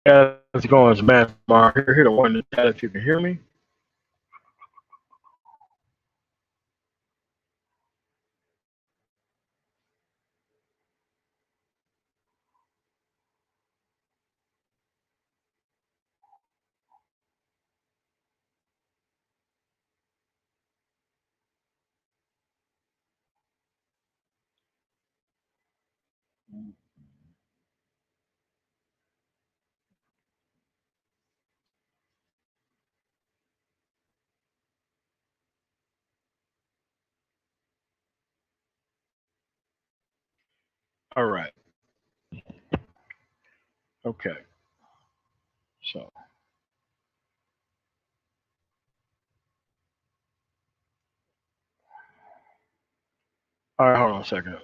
Yeah, how's it going? It's Matt Mark here to one in the chat if you can hear me. All right. Okay. So, all right, hold on a second.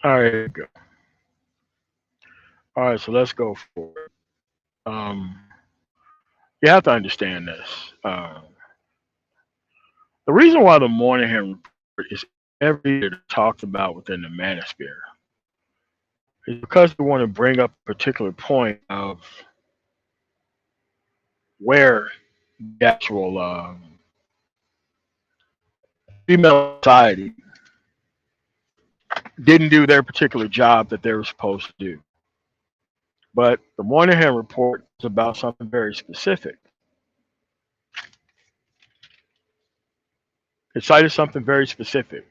All right, go. All right, so let's go for it. You have to understand this. The reason why the Moynihan report is every year talked about within the manosphere is because we want to bring up a particular point of where the actual female society didn't do their particular job that they were supposed to do. But the Moynihan report is about something very specific. It cited something very specific.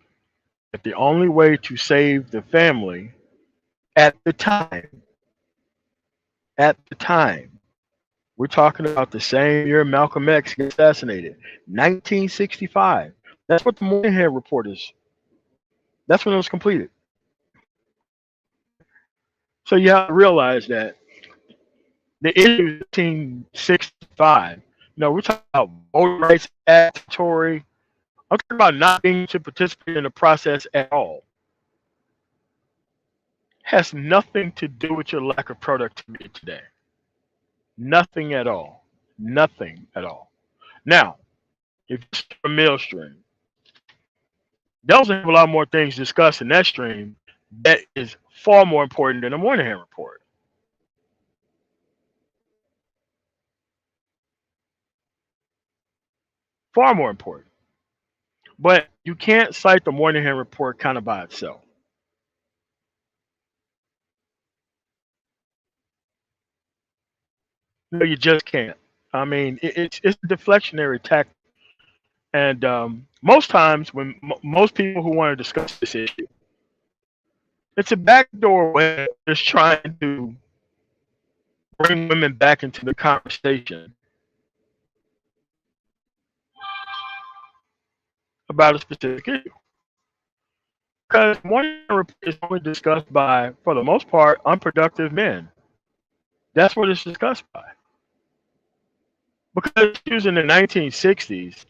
That the only way to save the family at the time, at the time, we're talking about the same year Malcolm X gets assassinated, 1965. That's what the Moynihan report is. That's when it was completed. So you have to realize that the issue is 1965. We're talking about voting rights, statutory. I'm talking about not being able to participate in the process at all. Has nothing to do with your lack of productivity today. Nothing at all. Nothing at all. Now, if you start a mill stream, there's a lot more things discussed in that stream that is far more important than the Moynihan report. Far more important. But you can't cite the Moynihan report kind of by itself. No, you just can't. I mean, it's a deflectionary tactic. And most times, when most people who want to discuss this issue, it's a backdoor way of just trying to bring women back into the conversation about a specific issue. Because one is only discussed by, for the most part, unproductive men. That's what it's discussed by. Because issues in the 1960s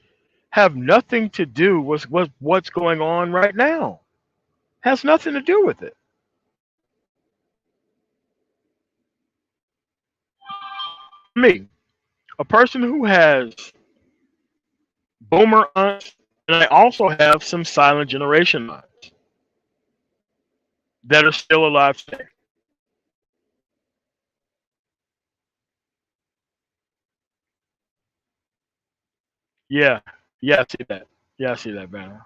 have nothing to do with what's going on right now. Has nothing to do with it. Me, a person who has boomer aunts, and I also have some silent generation aunts that are still alive today. Yeah, yeah, I see that. Yeah, I see that, man.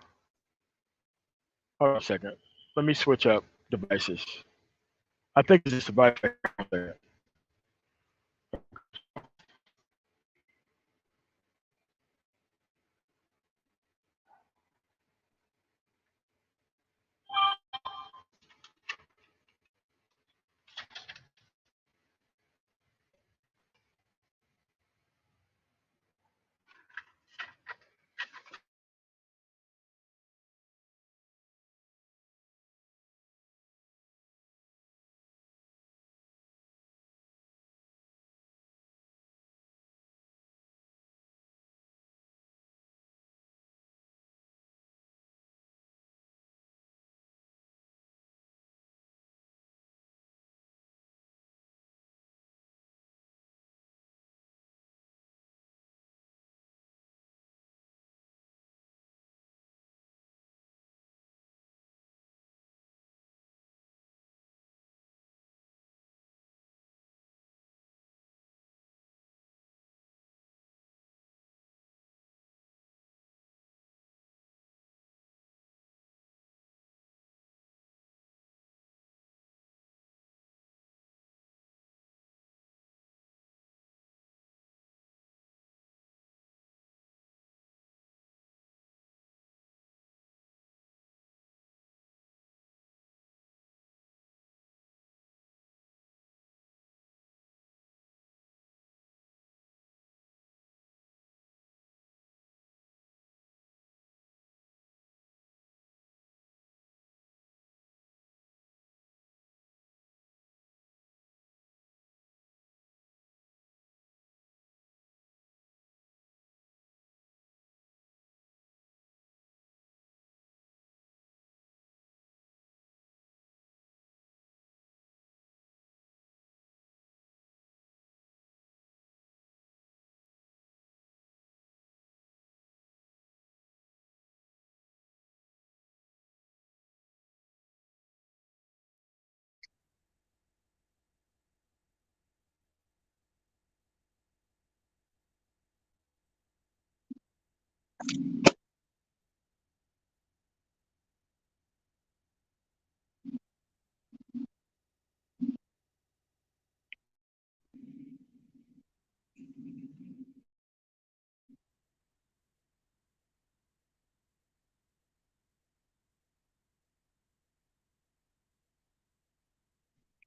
Hold on a second. Let me switch up devices. I think it's this device right there.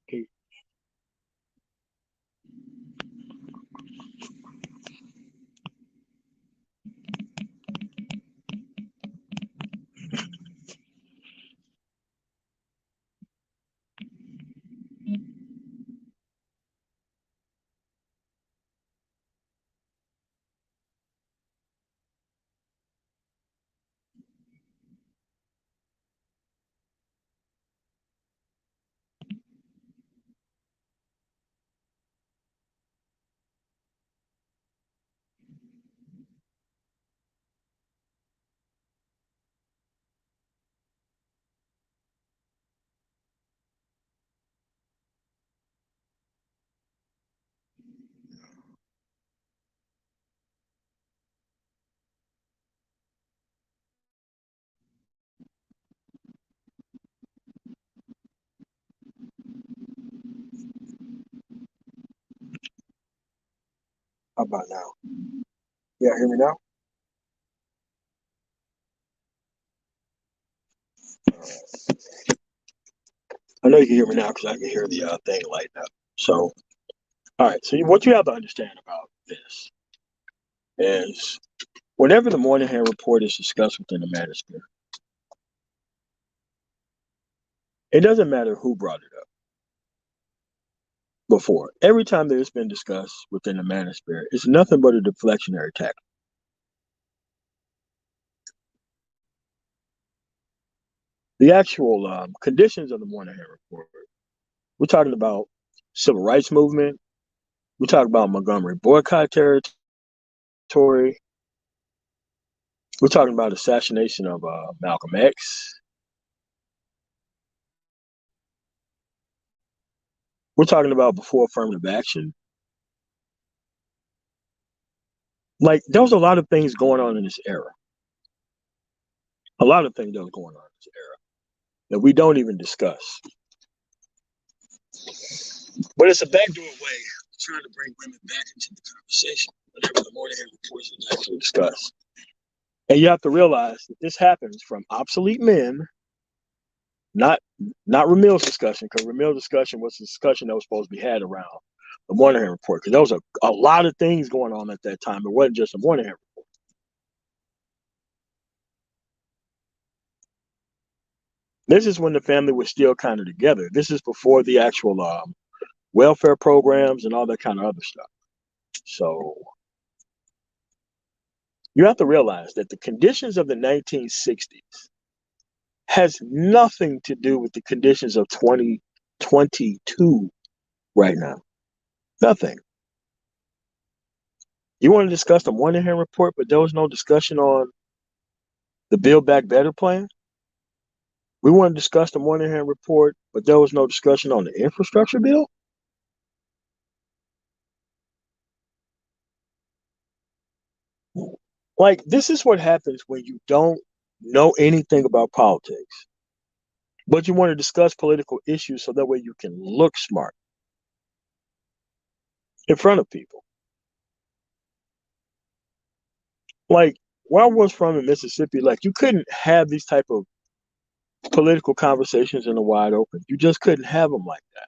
Okay. How about now? Yeah, hear me now? I know you can hear me now because I can hear the thing lighting up. So, all right. So, what you have to understand about this is whenever the Moynihan report is discussed within the manosphere, it doesn't matter who brought it up before. Every time that it's been discussed within the manosphere, it's nothing but a deflectionary tactic. The actual conditions of the Moynihan report, we're talking about civil rights movement. We're talking about Montgomery boycott territory. We're talking about assassination of Malcolm X. We're talking about before affirmative action. Like, there was a lot of things going on in this era. A lot of things that was going on in this era that we don't even discuss. But it's a backdoor way of trying to bring women back into the conversation whenever the Moynihan reports is actually discussed. And you have to realize that this happens from obsolete men, not Ramil's discussion, because Ramil's discussion was the discussion that was supposed to be had around the Moynihan report, because there was a lot of things going on at that time. It wasn't just a Moynihan report. This is when the family was still kind of together. This is before the actual welfare programs and all that kind of other stuff. So you have to realize that the conditions of the 1960s has nothing to do with the conditions of 2022 right now. Nothing. You want to discuss the Moynihan report, but there was no discussion on the Build Back Better plan? We want to discuss the Moynihan report, but there was no discussion on the infrastructure bill? Like, this is what happens when you don't know anything about politics, but you want to discuss political issues so that way you can look smart in front of people. Like, where I was from in Mississippi, like, you couldn't have these type of political conversations in the wide open. You just couldn't have them like that.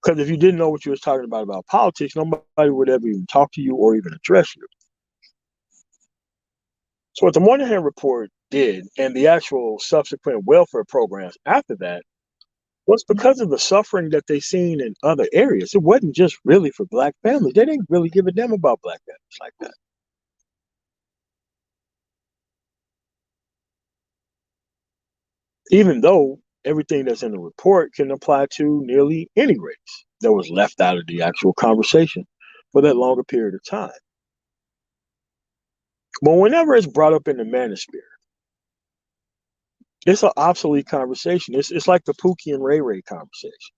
Because if you didn't know what you was talking about politics, nobody would ever even talk to you or even address you. So what the Moynihan report did, and the actual subsequent welfare programs after that, was because of the suffering that they seen in other areas. It wasn't just really for black families. They didn't really give a damn about black families like that. Even though everything that's in the report can apply to nearly any race that was left out of the actual conversation for that longer period of time. But whenever it's brought up in the manosphere, it's an obsolete conversation. It's like the Pookie and Ray Ray conversation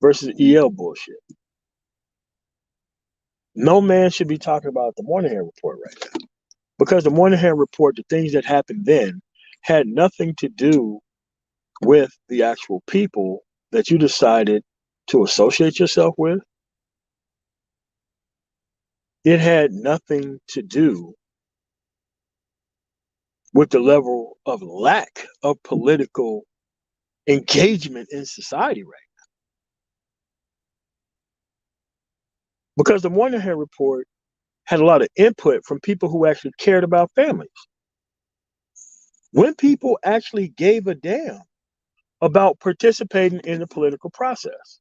versus EL bullshit. No man should be talking about the Moynihan report right now, because the Moynihan report, the things that happened then, had nothing to do with the actual people that you decided to associate yourself with. It had nothing to do with the level of lack of political engagement in society right now. Because the Moynihan report had a lot of input from people who actually cared about families. When people actually gave a damn about participating in the political process,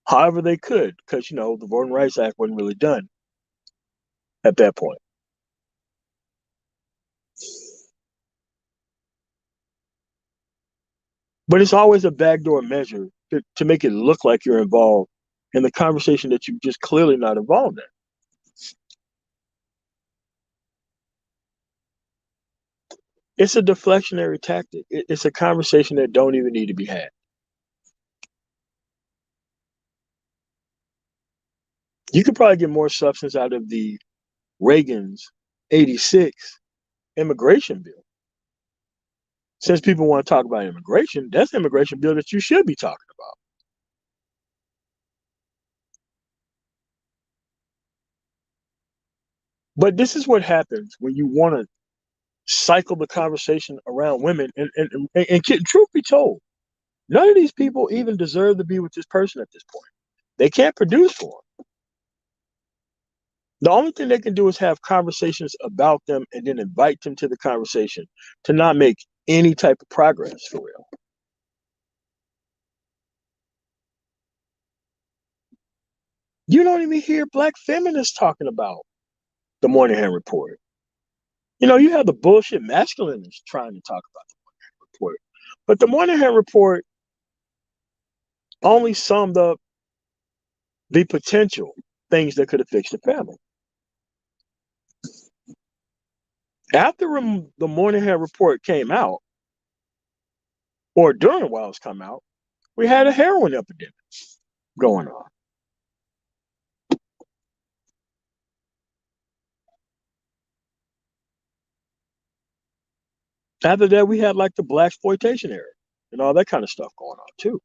however they could, because the Voting Rights Act wasn't really done at that point. But it's always a backdoor measure to make it look like you're involved in the conversation that you're just clearly not involved in. It's a deflectionary tactic. It's a conversation that don't even need to be had. You could probably get more substance out of the Reagan's 86 immigration bill. Since people want to talk about immigration, that's the immigration bill that you should be talking about. But this is what happens when you want to cycle the conversation around women. And truth be told, none of these people even deserve to be with this person at this point. They can't produce for them. The only thing they can do is have conversations about them and then invite them to the conversation to not make any type of progress for real. You don't even hear black feminists talking about the Moynihan report. You have the bullshit masculinists trying to talk about the Moynihan report. But the Moynihan report only summed up the potential things that could have fixed the family. After the Moynihan report came out, or during while it's come out, we had a heroin epidemic going on. After that, we had like the black exploitation era and all that kind of stuff going on too.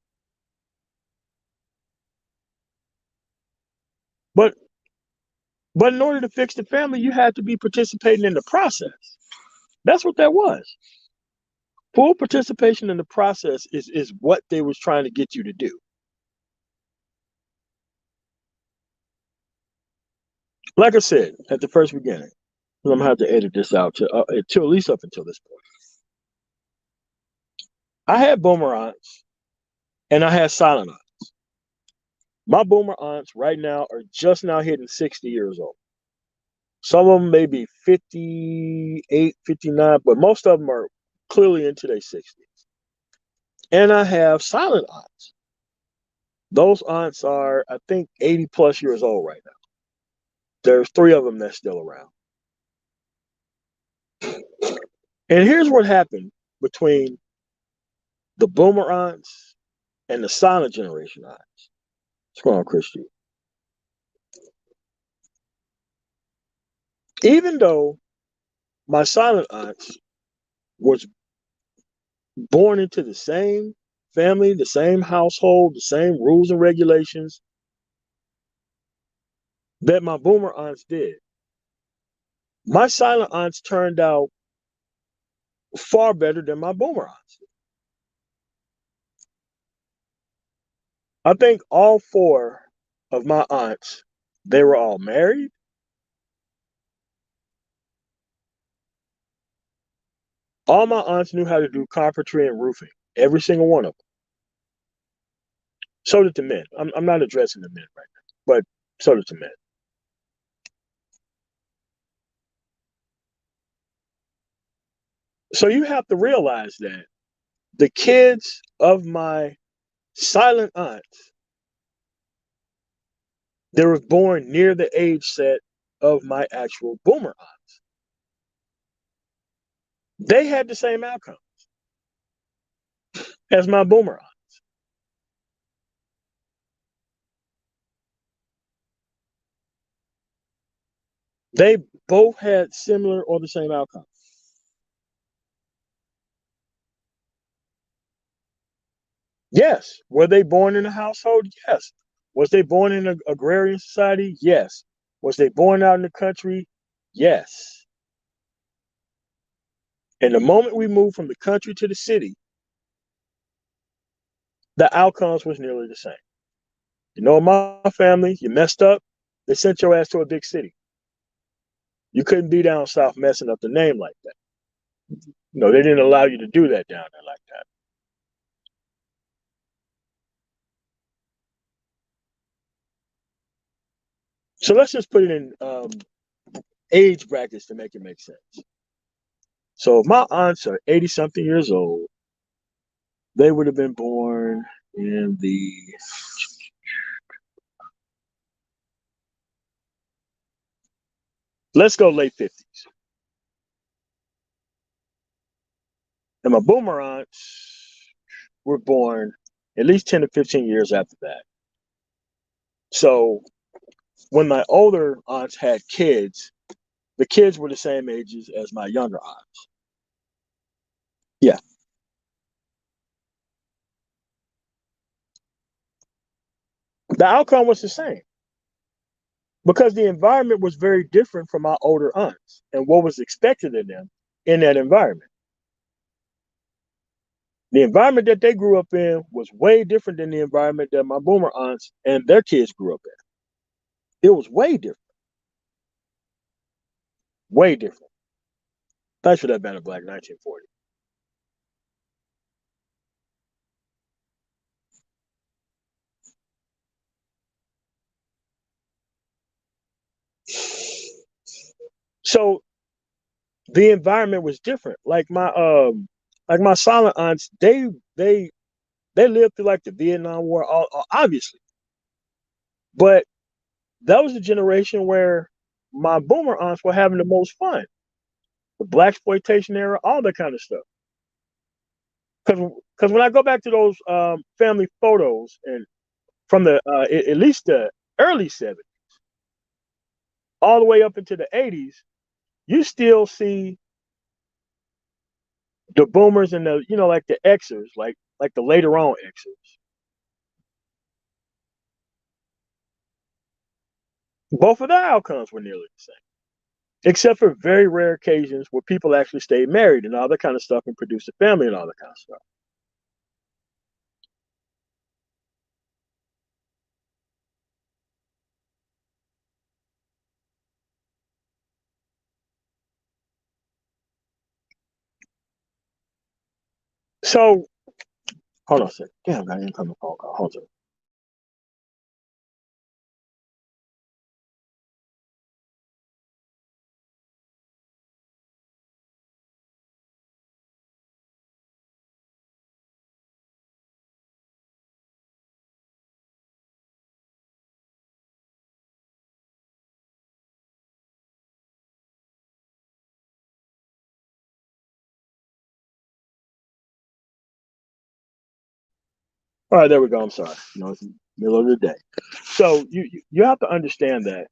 But in order to fix the family, you had to be participating in the process. That's what that was. Full participation in the process is what they was trying to get you to do. Like I said at the first beginning, I'm gonna have to edit this out to at least up until this point. I had boomer aunts and I had silent aunts. My boomer aunts right now are just now hitting 60 years old. Some of them may be 58, 59, but most of them are clearly into their 60s. And I have silent aunts. Those aunts are, I think, 80 plus years old right now. There's three of them that's still around. And here's what happened between the boomer aunts and the silent generation aunts. What's going on, Christy? Even though my silent aunts was born into the same family, the same household, the same rules and regulations that my boomer aunts did, my silent aunts turned out far better than my boomer aunts. I think all four of my aunts, they were all married. All my aunts knew how to do carpentry and roofing, every single one of them. So did the men. I'm not addressing the men right now, but so did the men. So you have to realize that the kids of my silent aunts, they were born near the age set of my actual boomer aunts. They had the same outcome as my boomer aunts. They both had similar or the same outcome. Yes. Were they born in a household? Yes. Was they born in an agrarian society? Yes. Was they born out in the country? Yes. And the moment we moved from the country to the city, the outcomes was nearly the same. You know, in my family, you messed up, they sent your ass to a big city. You couldn't be down south messing up the name like that. No, they didn't allow you to do that down there like that. So let's just put it in age brackets to make it make sense. So if my aunts are 80 something years old, they would have been born in the, let's go late 50s. And my boomer aunts were born at least 10 to 15 years after that. So when my older aunts had kids, the kids were the same ages as my younger aunts. Yeah. The outcome was the same because the environment was very different from my older aunts and what was expected of them in that environment. The environment that they grew up in was way different than the environment that my boomer aunts and their kids grew up in. It was way different, way different. Thanks for that, Banner Black 1940. So the environment was different. Like my silent aunts, they lived through like the Vietnam War, obviously, but that was the generation where my boomer aunts were having the most fun. The black exploitation era, all that kind of stuff. Because when I go back to those family photos and from the at least the early '70s, all the way up into the '80s, you still see the boomers and the like the Xers, like the later on Xers. Both of the outcomes were nearly the same, except for very rare occasions where people actually stayed married and all that kind of stuff and produced a family and all that kind of stuff. So hold on a second. Damn, I got an incoming phone call. Hold on. All right, there we go. I'm sorry. It's the middle of the day. So you have to understand that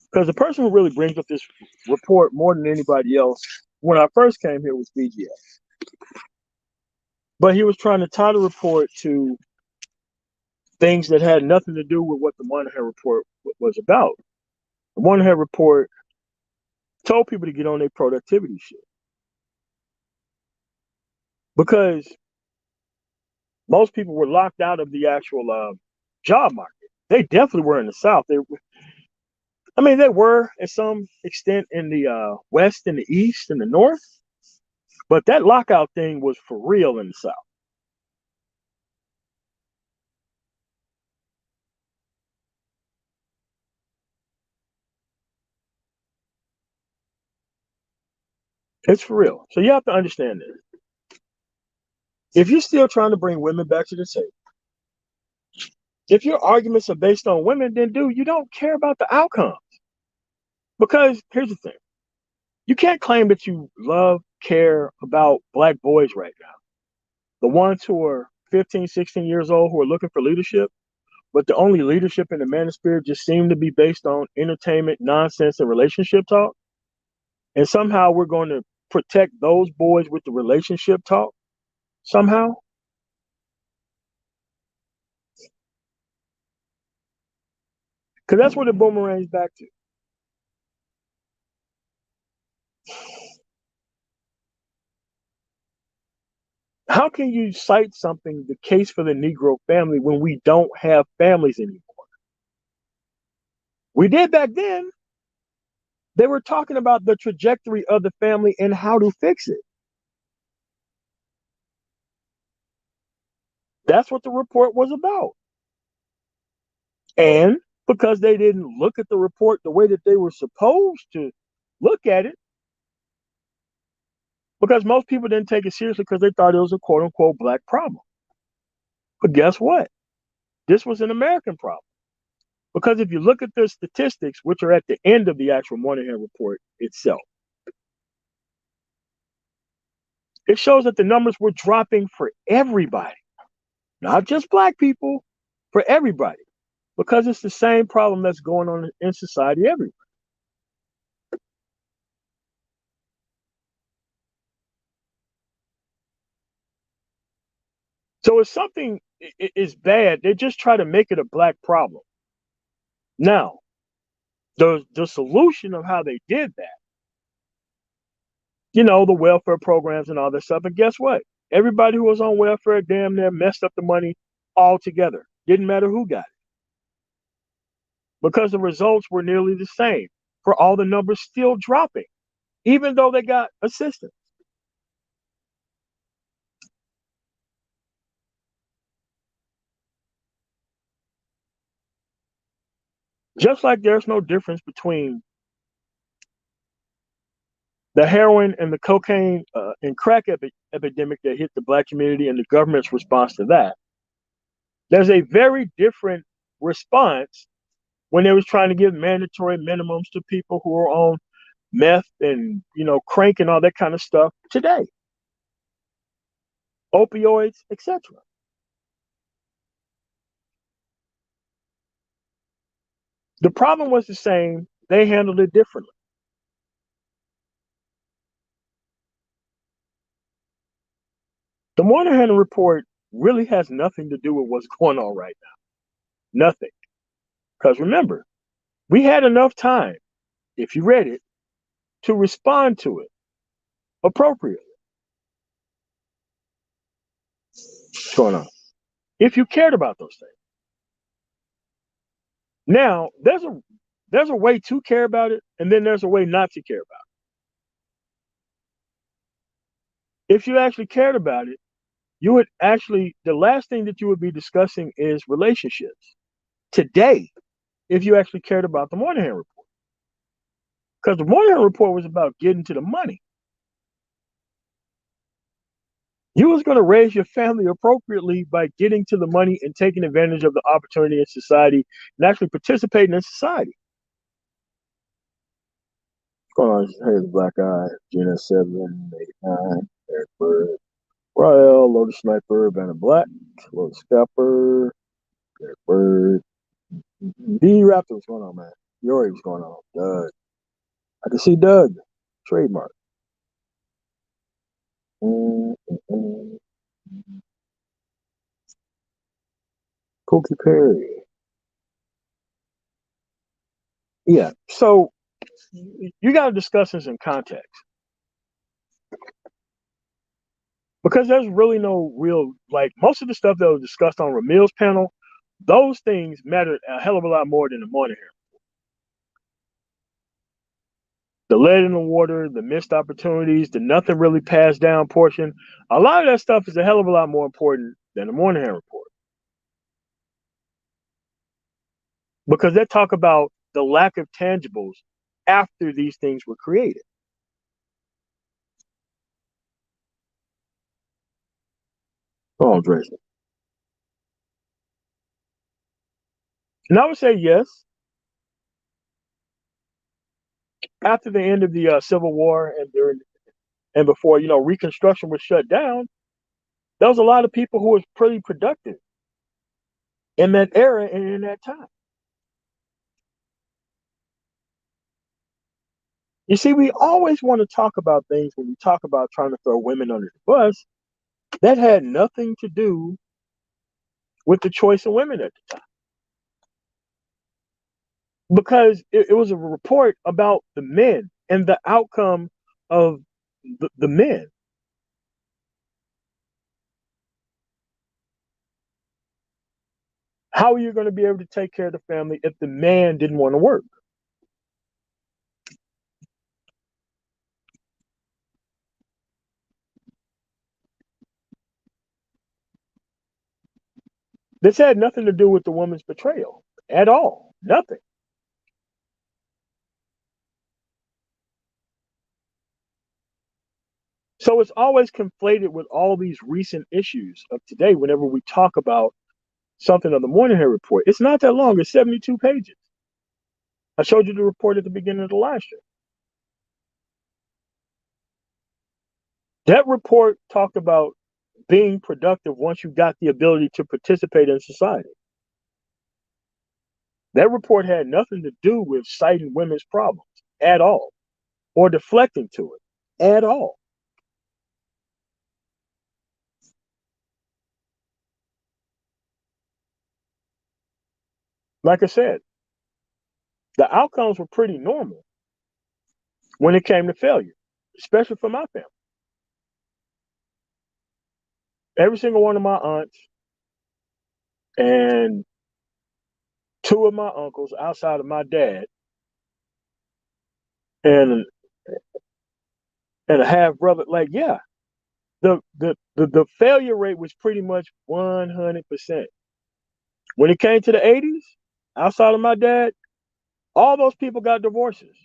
because the person who really brings up this report more than anybody else when I first came here was BGS, but he was trying to tie the report to things that had nothing to do with what the Moynihan report was about. The Moynihan report told people to get on their productivity shit because most people were locked out of the actual job market. They definitely were in the South. I mean, they were at some extent in the West and the East and the North, but that lockout thing was for real in the South. It's for real. So you have to understand this. If you're still trying to bring women back to the table, if your arguments are based on women, then dude, you don't care about the outcome. Because here's the thing. You can't claim that you love, care about black boys right now. The ones who are 15, 16 years old who are looking for leadership, but the only leadership in the manosphere just seemed to be based on entertainment, nonsense, and relationship talk. And somehow we're going to protect those boys with the relationship talk somehow. Because that's what it boomerangs back to. How can you cite something, the case for the Negro family, when we don't have families anymore? We did back then. They were talking about the trajectory of the family and how to fix it. That's what the report was about. And because they didn't look at the report the way that they were supposed to look at it, because most people didn't take it seriously because they thought it was a quote unquote black problem. But guess what? This was an American problem. Because if you look at the statistics, which are at the end of the actual Moynihan report itself, it shows that the numbers were dropping for everybody, not just black people, for everybody, because it's the same problem that's going on in society everywhere. So if something is bad, they just try to make it a black problem. Now, the solution of how they did that, the welfare programs and all that stuff. And guess what? Everybody who was on welfare damn near messed up the money altogether. Didn't matter who got it. Because the results were nearly the same for all the numbers still dropping, even though they got assistance. Just like there's no difference between the heroin and the cocaine and crack epidemic that hit the black community and the government's response to that. There's a very different response when they was trying to give mandatory minimums to people who are on meth and crank and all that kind of stuff today, opioids, etc. The problem was the same. They handled it differently. The Moynihan report really has nothing to do with what's going on right now. Nothing. Because remember, we had enough time, if you read it, to respond to it appropriately. What's going on? If you cared about those things. Now, there's a way to care about it, and then there's a way not to care about it. If you actually cared about it, you would actually, the last thing that you would be discussing is relationships today, if you actually cared about the Moynihan report. Because the Moynihan report was about getting to the money. You was going to raise your family appropriately by getting to the money and taking advantage of the opportunity in society and actually participating in society. What's going on? Here's the Black Eye, Gina 789, Eric Bird, Royal, Lotus Sniper, Banner Black, Lotus Scalper, Eric Bird, D Raptor. What's going on, man? Yori, what's going on? Doug. I can see Doug. Trademark. Cookie Perry. Yeah. So you got to discuss this in context because there's really no real, like, most of the stuff that was discussed on Ramil's panel, those things mattered a hell of a lot more than the Moynihan. The lead in the water, the missed opportunities, the nothing really passed down portion. A lot of that stuff is a hell of a lot more important than the Moynihan report. Because they talk about the lack of tangibles after these things were created. Oh, Dresden. And I would say yes. After the end of the Civil War and during and before Reconstruction was shut down, there was a lot of people who was pretty productive. in that era and in that time. You see, we always want to talk about things when we talk about trying to throw women under the bus that had nothing to do with the choice of women at the time. Because it was a report about the men and the outcome of the men. How are you going to be able to take care of the family if the man didn't want to work? This had nothing to do with the woman's betrayal at all. Nothing. So it's always conflated with all these recent issues of today whenever we talk about something of the Moynihan report. It's not that long, it's 72 pages. I showed you the report at the beginning of the live stream. That report talked about being productive once you got the ability to participate in society. That report had nothing to do with citing women's problems at all or deflecting to it at all. Like I said, the outcomes were pretty normal when it came to failure, especially for my family. Every single one of my aunts and two of my uncles outside of my dad and a half brother, like, yeah, the failure rate was pretty much 100%. When it came to the 80s, outside of my dad, all those people got divorces.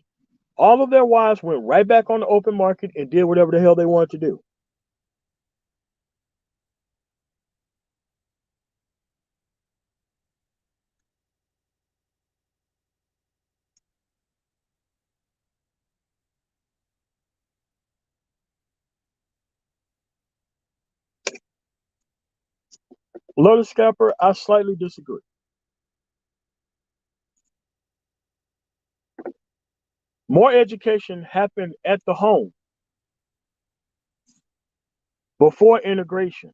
All of their wives went right back on the open market and did whatever the hell they wanted to do. Lotus Scalper, I slightly disagree. More education happened at the home before integration.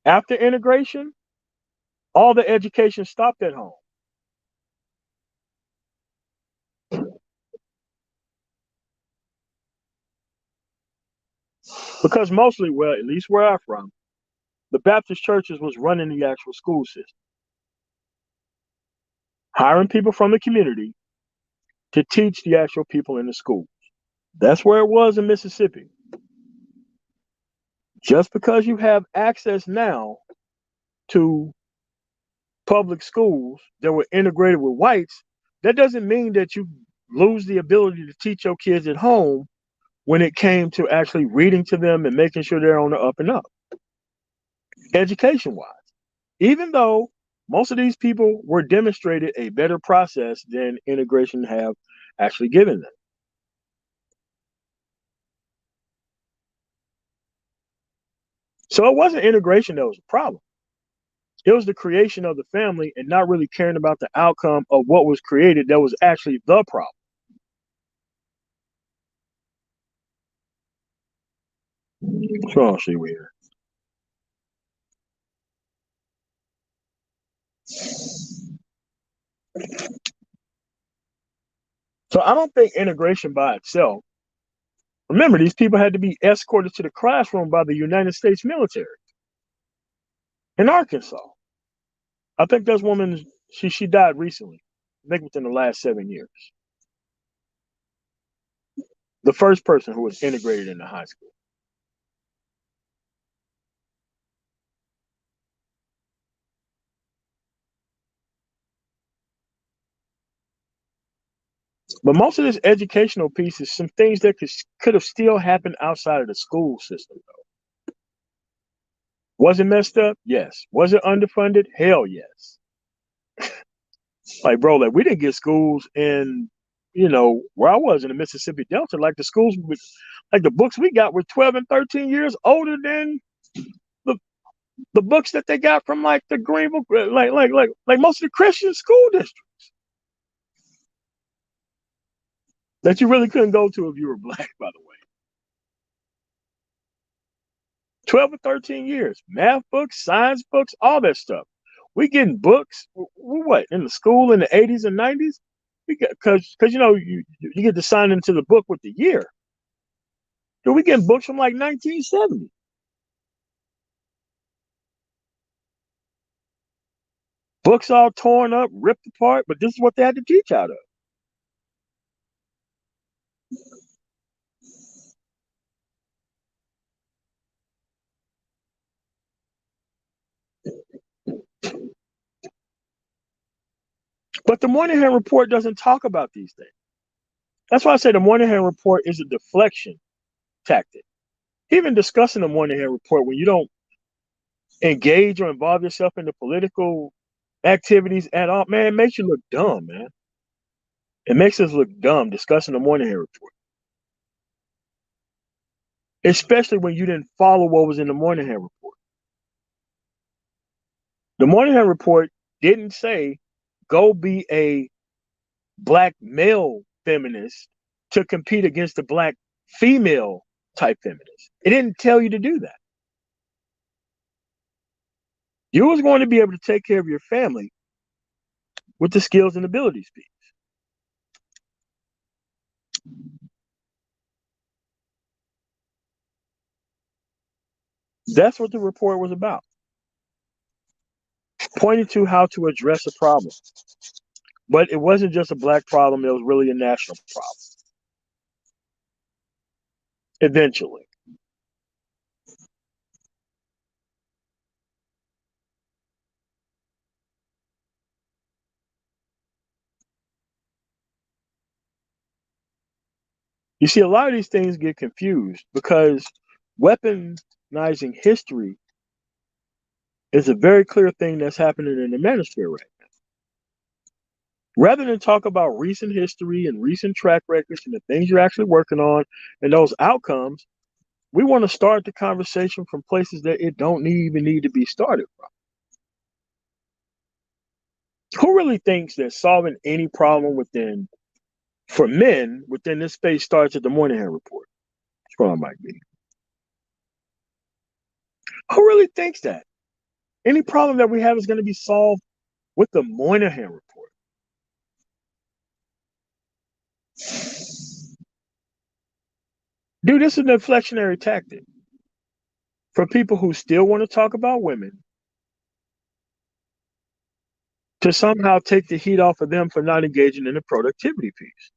After integration, all the education stopped at home. Because mostly, well, at least where I'm from, the Baptist churches was running the actual school system, hiring people from the community to teach the actual people in the school. That's where it was in Mississippi. Just because you have access now to public schools that were integrated with whites, that doesn't mean that you lose the ability to teach your kids at home when it came to actually reading to them and making sure they're on the up and up, education wise. Even though most of these people were demonstrated a better process than integration have actually given them. So it wasn't integration that was a problem. It was the creation of the family and not really caring about the outcome of what was created that was actually the problem. So, see we here. So I don't think integration by itself. Remember, these people had to be escorted to the classroom by the United States military in Arkansas. I think this woman, she died recently. I think within the last 7 years. The first person who was integrated into high school. But most of this educational piece is some things that could have still happened outside of the school system, though. Was it messed up? Yes. Was it underfunded? Hell yes. Like, bro, like we didn't get schools in, where I was in the Mississippi Delta. Like the schools, like the books we got were 12 and 13 years older than the The books that they got from like the Greenville, like most of the Christian school districts that you really couldn't go to if you were black, by the way. 12 or 13 years, math books, science books, all that stuff. We getting books, what, in the school in the 80s and 90s? We get, because you know, you get to sign into the book with the year. Dude, we getting books from like 1970. Books all torn up, ripped apart, but this is what they had to teach out of. But the Moynihan report doesn't talk about these things. That's why I say the Moynihan report is a deflection tactic. Even discussing the Moynihan report when you don't engage or involve yourself in the political activities at all, man, it makes you look dumb, man. It makes us look dumb discussing the Moynihan report, especially when you didn't follow what was in the Moynihan report. The Moynihan report didn't say go be a black male feminist to compete against the black female type feminist. It didn't tell you to do that. You was going to be able to take care of your family with the skills and abilities piece. That's what the report was about. Pointing to how to address a problem. But it wasn't just a black problem, it was really a national problem. Eventually. You see, a lot of these things get confused because weaponizing history is a very clear thing that's happening in the manosphere right now. Rather than talk about recent history and recent track records and the things you're actually working on and those outcomes, we want to start the conversation from places that it don't even need to be started from. Who really thinks that solving any problem for men within this space starts at the Moynihan report? What's going on, Mike B? Who really thinks that? Any problem that we have is going to be solved with the Moynihan report. Dude, this is an deflectionary tactic for people who still want to talk about women to somehow take the heat off of them for not engaging in the productivity piece.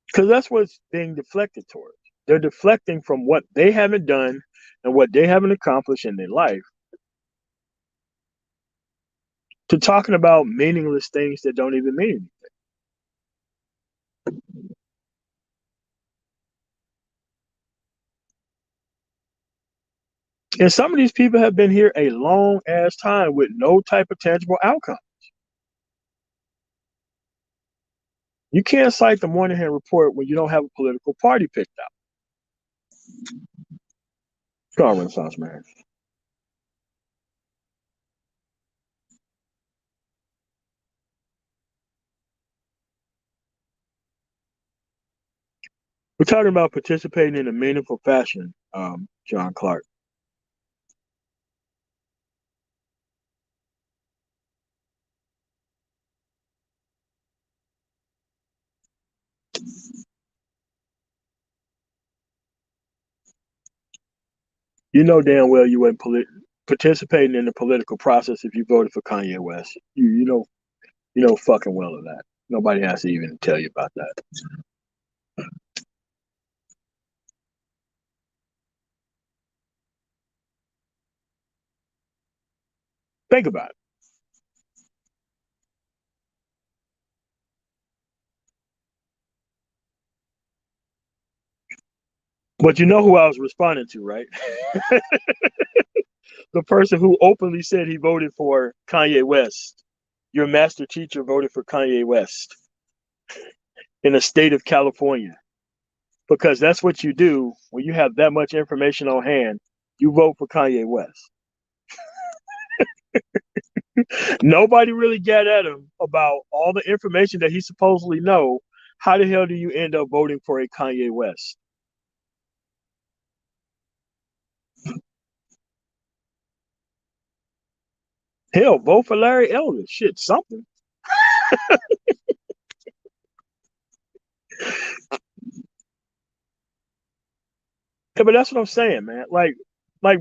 Because that's what's being deflected towards. They're deflecting from what they haven't done and what they haven't accomplished in their life to talking about meaningless things that don't even mean anything. And some of these people have been here a long ass time with no type of tangible outcome. You can't cite the Moynihan report when you don't have a political party picked out. Go on, Renaissance man. We're talking about participating in a meaningful fashion, John Clark. You know damn well you weren't participating in the political process if you voted for Kanye West. You know fucking well of that. Nobody has to even tell you about that. Think about it. But you know who I was responding to, right? The person who openly said he voted for Kanye West. Your master teacher voted for Kanye West in the state of California. because that's what you do when you have that much information on hand. You vote for Kanye West. Nobody really got at him about all the information that he supposedly know. How the hell do you end up voting for a Kanye West? Hell, vote for Larry Elder. Shit, something. Yeah, but that's what I'm saying, man. Like,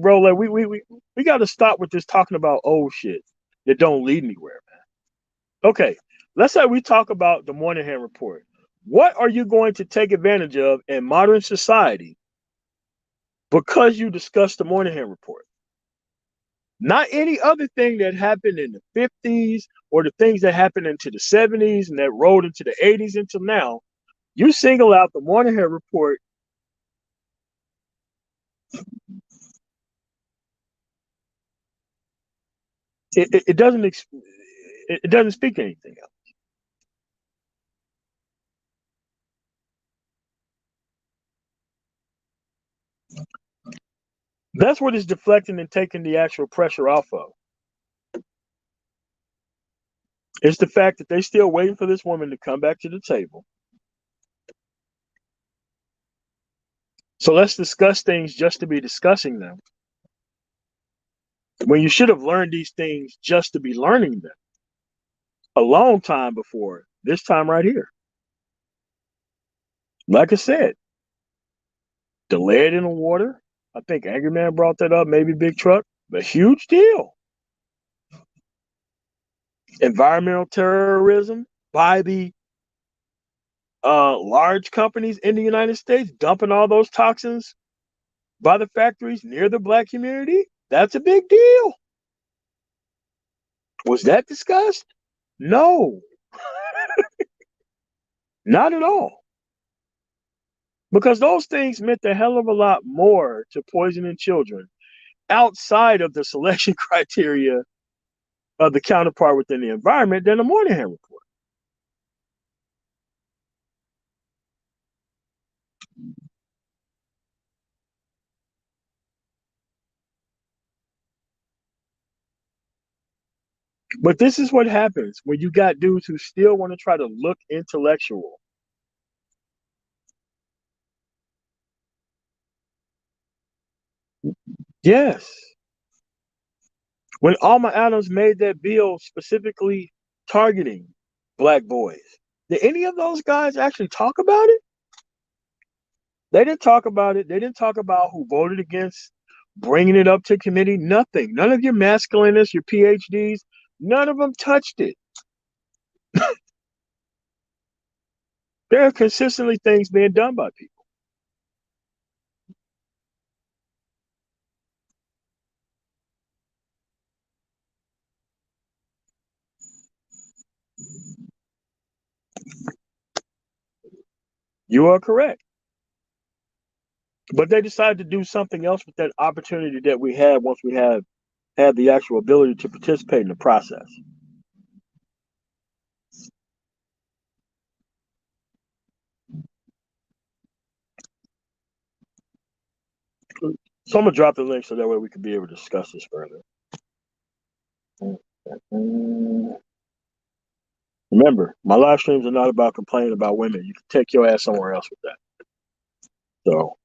bro, like we got to stop with this talking about old shit that don't lead anywhere, man. Okay, let's say we talk about the Moynihan report. What are you going to take advantage of in modern society because you discussed the Moynihan report? Not any other thing that happened in the 50s or the things that happened into the 70s and that rolled into the 80s until now. You single out the Moynihan report. It doesn't it doesn't speak to anything else. That's what it's deflecting and taking the actual pressure off of. It's the fact that they're still waiting for this woman to come back to the table. So let's discuss things just to be discussing them. When you should have learned these things just to be learning them a long time before this time right here. Like I said, the lead in the water. I think Angry Man brought that up, maybe Big Truck. A huge deal. Environmental terrorism by the large companies in the United States dumping all those toxins by the factories near the black community. That's a big deal. Was that discussed? No, not at all. Because those things meant a hell of a lot more to poisoning children outside of the selection criteria of the counterpart within the environment than the Moynihan report. But this is what happens when you got dudes who still want to try to look intellectual. Yes. When Alma Adams made that bill specifically targeting black boys, did any of those guys actually talk about it? They didn't talk about it. They didn't talk about who voted against bringing it up to committee. Nothing. None of your masculinists, your PhDs, none of them touched it. There are consistently things being done by people. You are correct. But they decided to do something else with that opportunity that we had once we had the actual ability to participate in the process. So I'm gonna drop the link so that way we can be able to discuss this further. Remember, my live streams are not about complaining about women. You can take your ass somewhere else with that. So,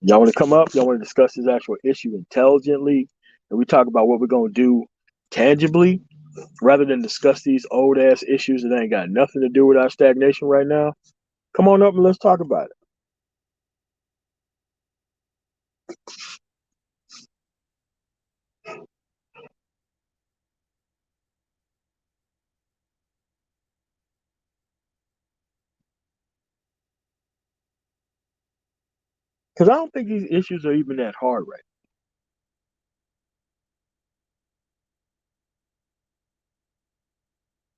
y'all want to come up? Y'all want to discuss this actual issue intelligently, and we talk about what we're gonna do tangibly, rather than discuss these old ass issues that ain't got nothing to do with our stagnation right now. Come on up and let's talk about it. Because I don't think these issues are even that hard right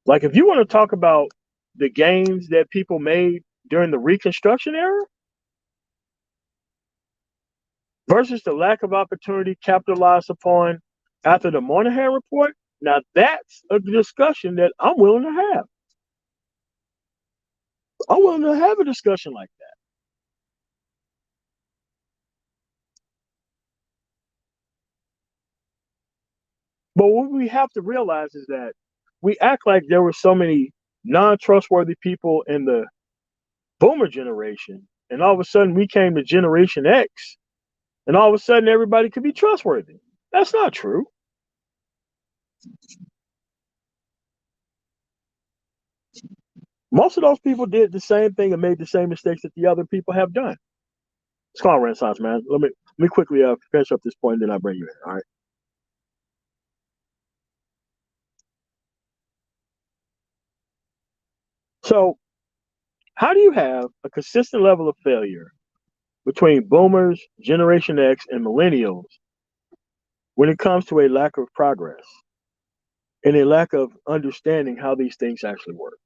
now. Like, if you want to talk about the gains that people made during the Reconstruction era versus the lack of opportunity capitalized upon after the Moynihan report, now that's a discussion that I'm willing to have. I'm willing to have a discussion like that. But what we have to realize is that we act like there were so many non-trustworthy people in the boomer generation, and all of a sudden we came to Generation X, and all of a sudden everybody could be trustworthy. That's not true. Most of those people did the same thing and made the same mistakes that the other people have done. It's called Renaissance, man. Let me quickly finish up this point, and then I'll bring you in. All right. So, how do you have a consistent level of failure between boomers, Generation X, and millennials when it comes to a lack of progress and a lack of understanding how these things actually work?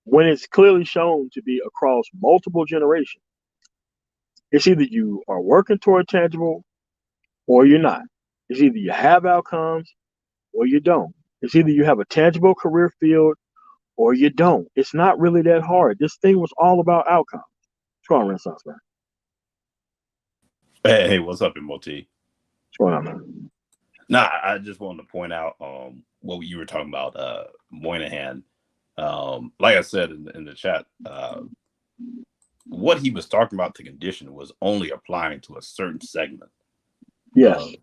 When it's clearly shown to be across multiple generations, it's either you are working toward tangible or you're not. It's either you have outcomes or you don't. It's either you have a tangible career field or you don't. It's not really that hard. This thing was all about outcomes. What's going on, Renaissance, man? Hey, what's up, MOT? What's going on, man? Nah, I just wanted to point out what you were talking about, Moynihan. Like I said in the chat, what he was talking about, the condition, was only applying to a certain segment Yes.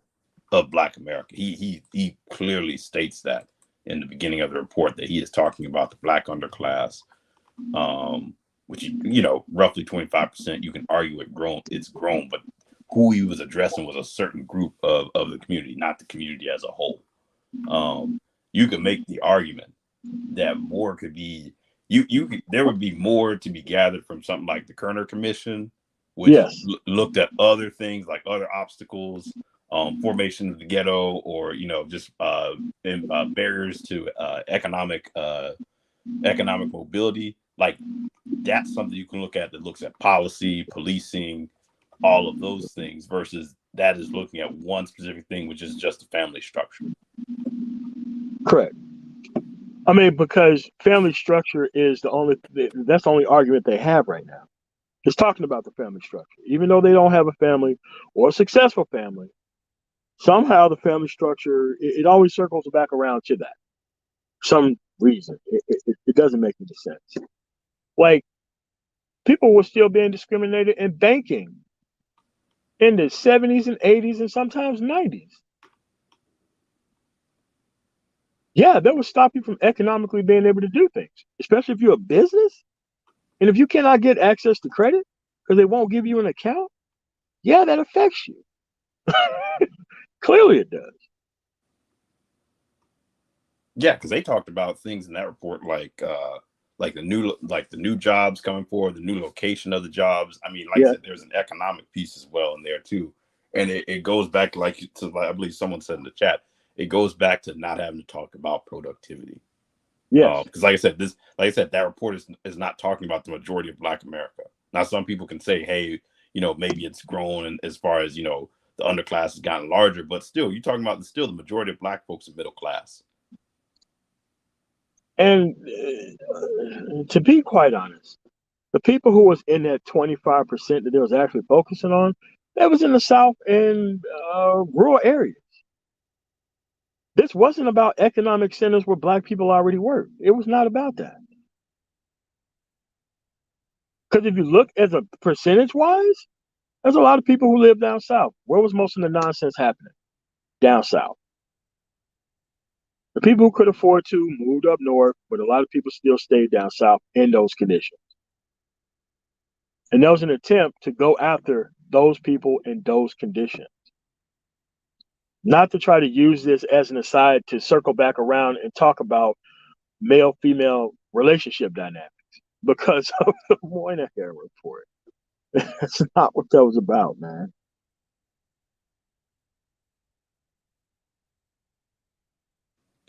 of Black America. He clearly states that in the beginning of the report that he is talking about the Black underclass, which roughly 25%. You can argue it's grown, but who he was addressing was a certain group of the community, not the community as a whole. You could make the argument that more could be there would be more to be gathered from something like the Kerner Commission, which Yes. looked at other things like other obstacles, formation of the ghetto, or just barriers to economic mobility. Like, that's something you can look at that looks at policy, policing, all of those things, versus that is looking at one specific thing, which is just the family structure. Correct. I mean, because family structure is that's the only argument they have right now. It's talking about the family structure. Even though they don't have a family or a successful family, somehow the family structure, it always circles back around to that. Some reason. It doesn't make any sense. Like, people were still being discriminated in banking in the 70s and 80s and sometimes 90s. Yeah, that would stop you from economically being able to do things, especially if you're a business. And if you cannot get access to credit because they won't give you an account, yeah, that affects you. Clearly it does. Yeah, because they talked about things in that report like the new jobs coming forward, the new location of the jobs. I mean, like I said, there's an economic piece as well in there too. And it goes back to I believe someone said in the chat, it goes back to not having to talk about productivity. Yes. Because like I said, that report is not talking about the majority of Black America. Now, some people can say, hey, maybe it's grown, and as far as, the underclass has gotten larger, but still, you're talking about still the majority of Black folks are middle class. And to be quite honest, the people who was in that 25% that they was actually focusing on, that was in the South and rural areas. This wasn't about economic centers where Black people already work. It was not about that. Because if you look as a percentage wise, there's a lot of people who live down south. Where was most of the nonsense happening? Down south. The people who could afford to moved up north, but a lot of people still stayed down south in those conditions. And that was an attempt to go after those people in those conditions. Not to try to use this as an aside to circle back around and talk about male-female relationship dynamics because of the Moynihan report. That's not what that was about, man.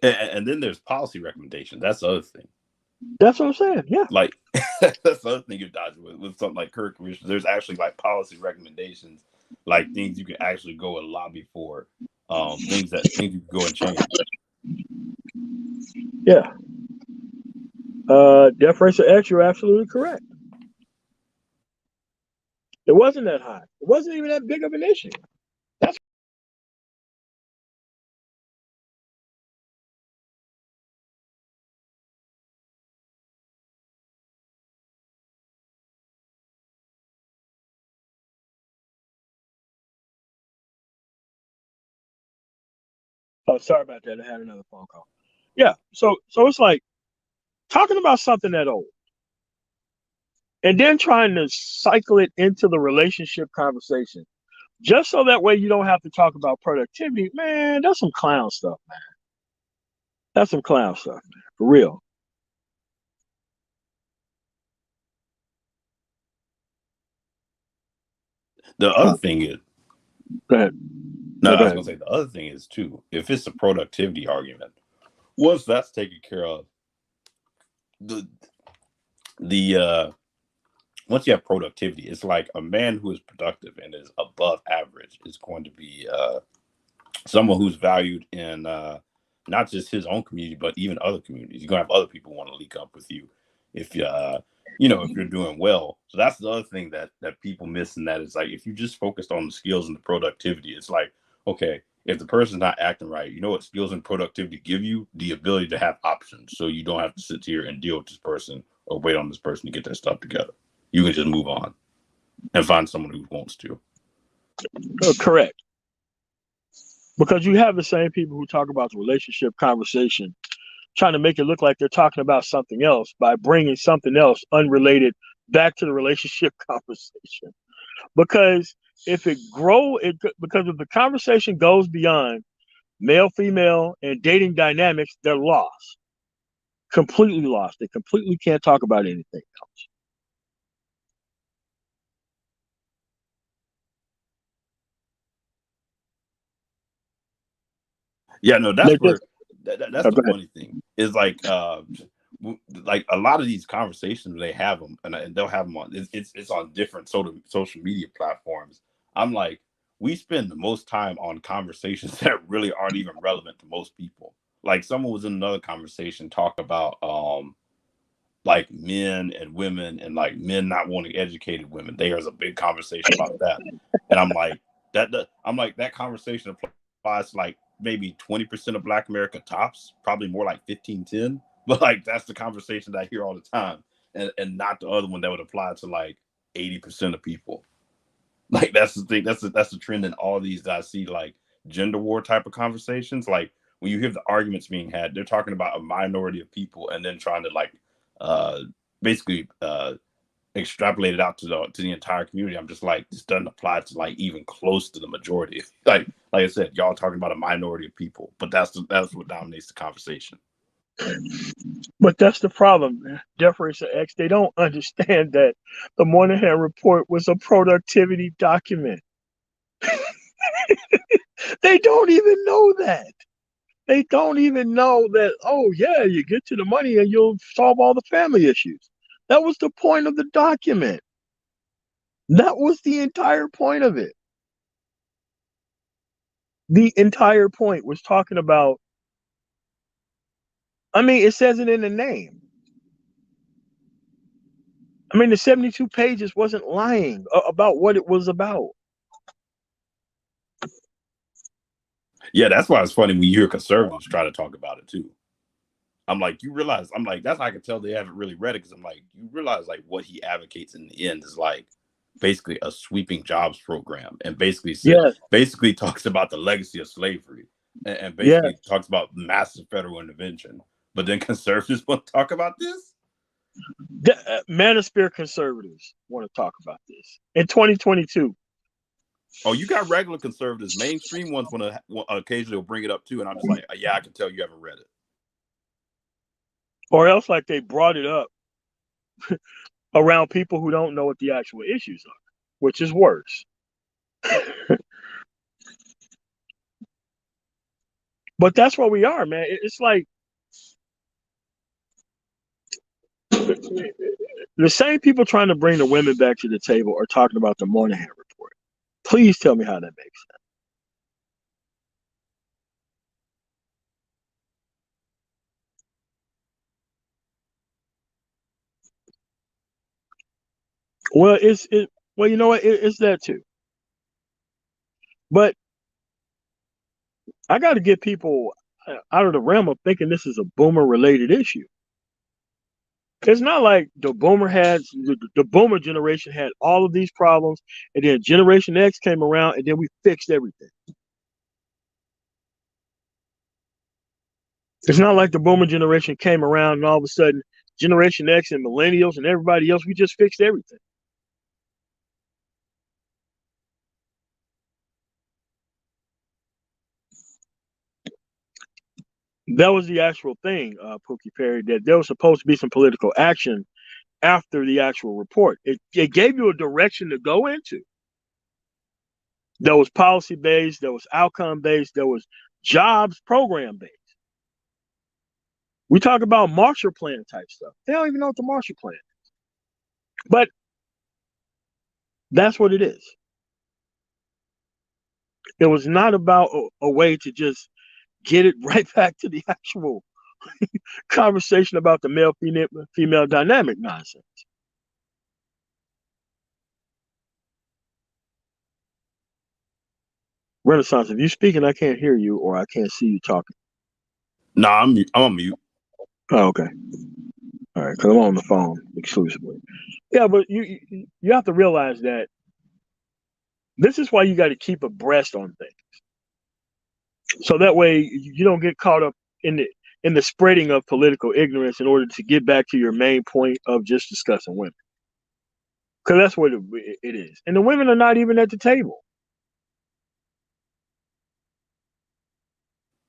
And then there's policy recommendations. That's the other thing. That's what I'm saying. Yeah. Like, that's the other thing you're dodging with something like Kirk Commission. There's actually like policy recommendations, like things you can actually go and lobby for, things you can go and change. Yeah. Death race of X, you're absolutely correct. It wasn't that high. It wasn't even that big of an issue. That's oh, sorry about that. I had another phone call. Yeah, so it's like talking about something that old and then trying to cycle it into the relationship conversation just so that way you don't have to talk about productivity. Man, that's some clown stuff, man. That's some clown stuff, man. For real. The other thing is, Go ahead. no, No, I go was ahead. gonna say the other thing is too, if it's a productivity argument, once that's taken care of, the the once you have productivity, it's like a man who is productive and is above average is going to be someone who's valued in not just his own community, but even other communities. You're gonna have other people want to link up with you if if you're doing well. So that's the other thing that people miss in that is like if you just focused on the skills and the productivity, it's like, okay, if the person's not acting right, you know what skills and productivity give you? The ability to have options. So you don't have to sit here and deal with this person or wait on this person to get their stuff together. You can just move on and find someone who wants to. Correct. Because you have the same people who talk about the relationship conversation trying to make it look like they're talking about something else by bringing something else unrelated back to the relationship conversation. Because because if the conversation goes beyond male, female, and dating dynamics, they're lost, completely lost. They completely can't talk about anything else. Yeah, no, that's They're where just that's the go ahead. funny thing is like a lot of these conversations they have them and they'll have them on it's on different social media platforms. I'm like, we spend the most time on conversations that really aren't even relevant to most people. Like someone was in another conversation talk about like men and women and like men not wanting educated women. There's a big conversation about that, and I'm like I'm like that conversation applies to like maybe 20% of Black America tops, probably more like 15-10. But like that's the conversation that I hear all the time, and not the other one that would apply to like 80% of people. Like that's the thing. That's the trend in all these that I see like gender war type of conversations. Like when you hear the arguments being had, they're talking about a minority of people and then trying to like uh basically extrapolate it out to the entire community. I'm just like, this doesn't apply to like even close to the majority. Like I said, y'all talking about a minority of people, but that's what dominates the conversation. But that's the problem, man. Deference to X. They don't understand that the Moynihan report was a productivity document. They don't even know that. They don't even know that, oh, yeah, you get to the money and you'll solve all the family issues. That was the point of the document. That was the entire point of it. The entire point was talking about, I mean, it says it in the name. I mean, the 72 pages wasn't lying about what it was about. Yeah, that's why it's funny when you hear conservatives try to talk about it too. I'm like, you realize, I'm like, that's how I can tell they haven't really read it because I'm like, you realize like what he advocates in the end is like basically a sweeping jobs program and Yes, basically talks about the legacy of slavery and yes. basically talks about massive federal intervention. But then conservatives want to talk about this. Manosphere conservatives want to talk about this in 2022. Oh, you got regular conservatives, mainstream ones want to occasionally will bring it up too, and I'm just like, yeah, I can tell you haven't read it. Or else, like, they brought it up around people who don't know what the actual issues are, which is worse. But that's where we are, man. It's like the same people trying to bring the women back to the table are talking about the Moynihan report. Please tell me how that makes sense. Well, well, you know what? It's that too. But I got to get people out of the realm of thinking this is a boomer related issue. It's not like the boomer generation had all of these problems, and then Generation X came around, and then we fixed everything. It's not like the boomer generation came around and all of a sudden Generation X and millennials and everybody else, we just fixed everything. That was the actual thing, Pookie Perry, that there was supposed to be some political action after the actual report. It gave you a direction to go into. There was policy based, there was outcome based, there was jobs program based. We talk about Marshall Plan type stuff. They don't even know what the Marshall Plan is. But that's what it is. It was not about a way to just get it right back to the actual conversation about the male female dynamic nonsense. Renaissance, if you speaking, I can't hear you or I can't see you talking. No, I'm on mute. Oh, okay. All right, because I'm on the phone exclusively. Yeah, but you have to realize that this is why you got to keep abreast on things, so that way you don't get caught up in the spreading of political ignorance in order to get back to your main point of just discussing women, because that's what it is. And the women are not even at the table.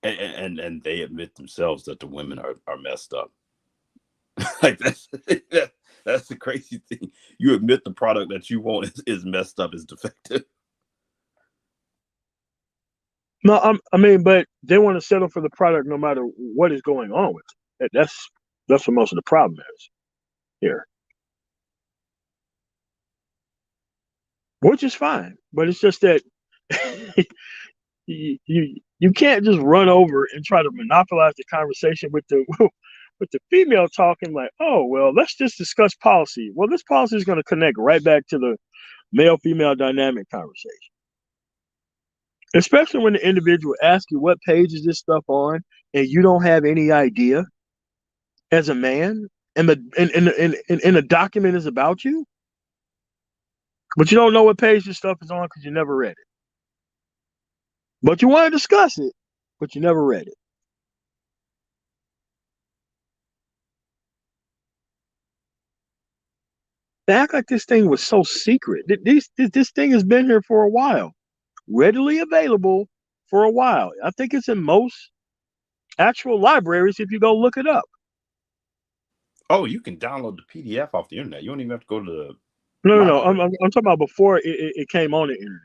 And they admit themselves that the women are messed up. Like that's the crazy thing. You admit the product that you want is messed up, is defective. No, I mean, but they want to settle for the product no matter what is going on with it. That's what most of the problem is here, which is fine. But it's just that you can't just run over and try to monopolize the conversation with the with the female talking like, oh well, let's just discuss policy. Well, this policy is going to connect right back to the male female dynamic conversation. Especially when the individual asks you what page is this stuff on, and you don't have any idea as a man, and the document is about you, but you don't know what page this stuff is on because you never read it. But you want to discuss it, but you never read it. They act like this thing was so secret. This thing has been here for a while, readily available for a while. I think it's in most actual libraries if you go look it up. Oh, you can download the PDF off the internet. You don't even have to go to the No. library. I'm talking about before it came on the internet.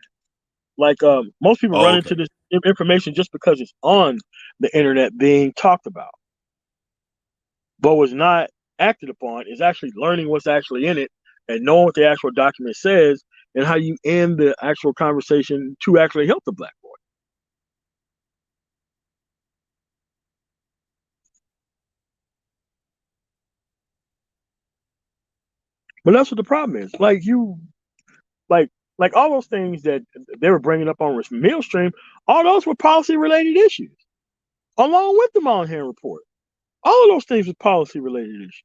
Like most people run into this information just because it's on the internet being talked about, but was not acted upon is actually learning what's actually in it and knowing what the actual document says and how you end the actual conversation to actually help the black boy. But that's what the problem is. Like like all those things that they were bringing up on Millstream, all those were policy related issues, along with the Moynihan report. All of those things were policy related issues.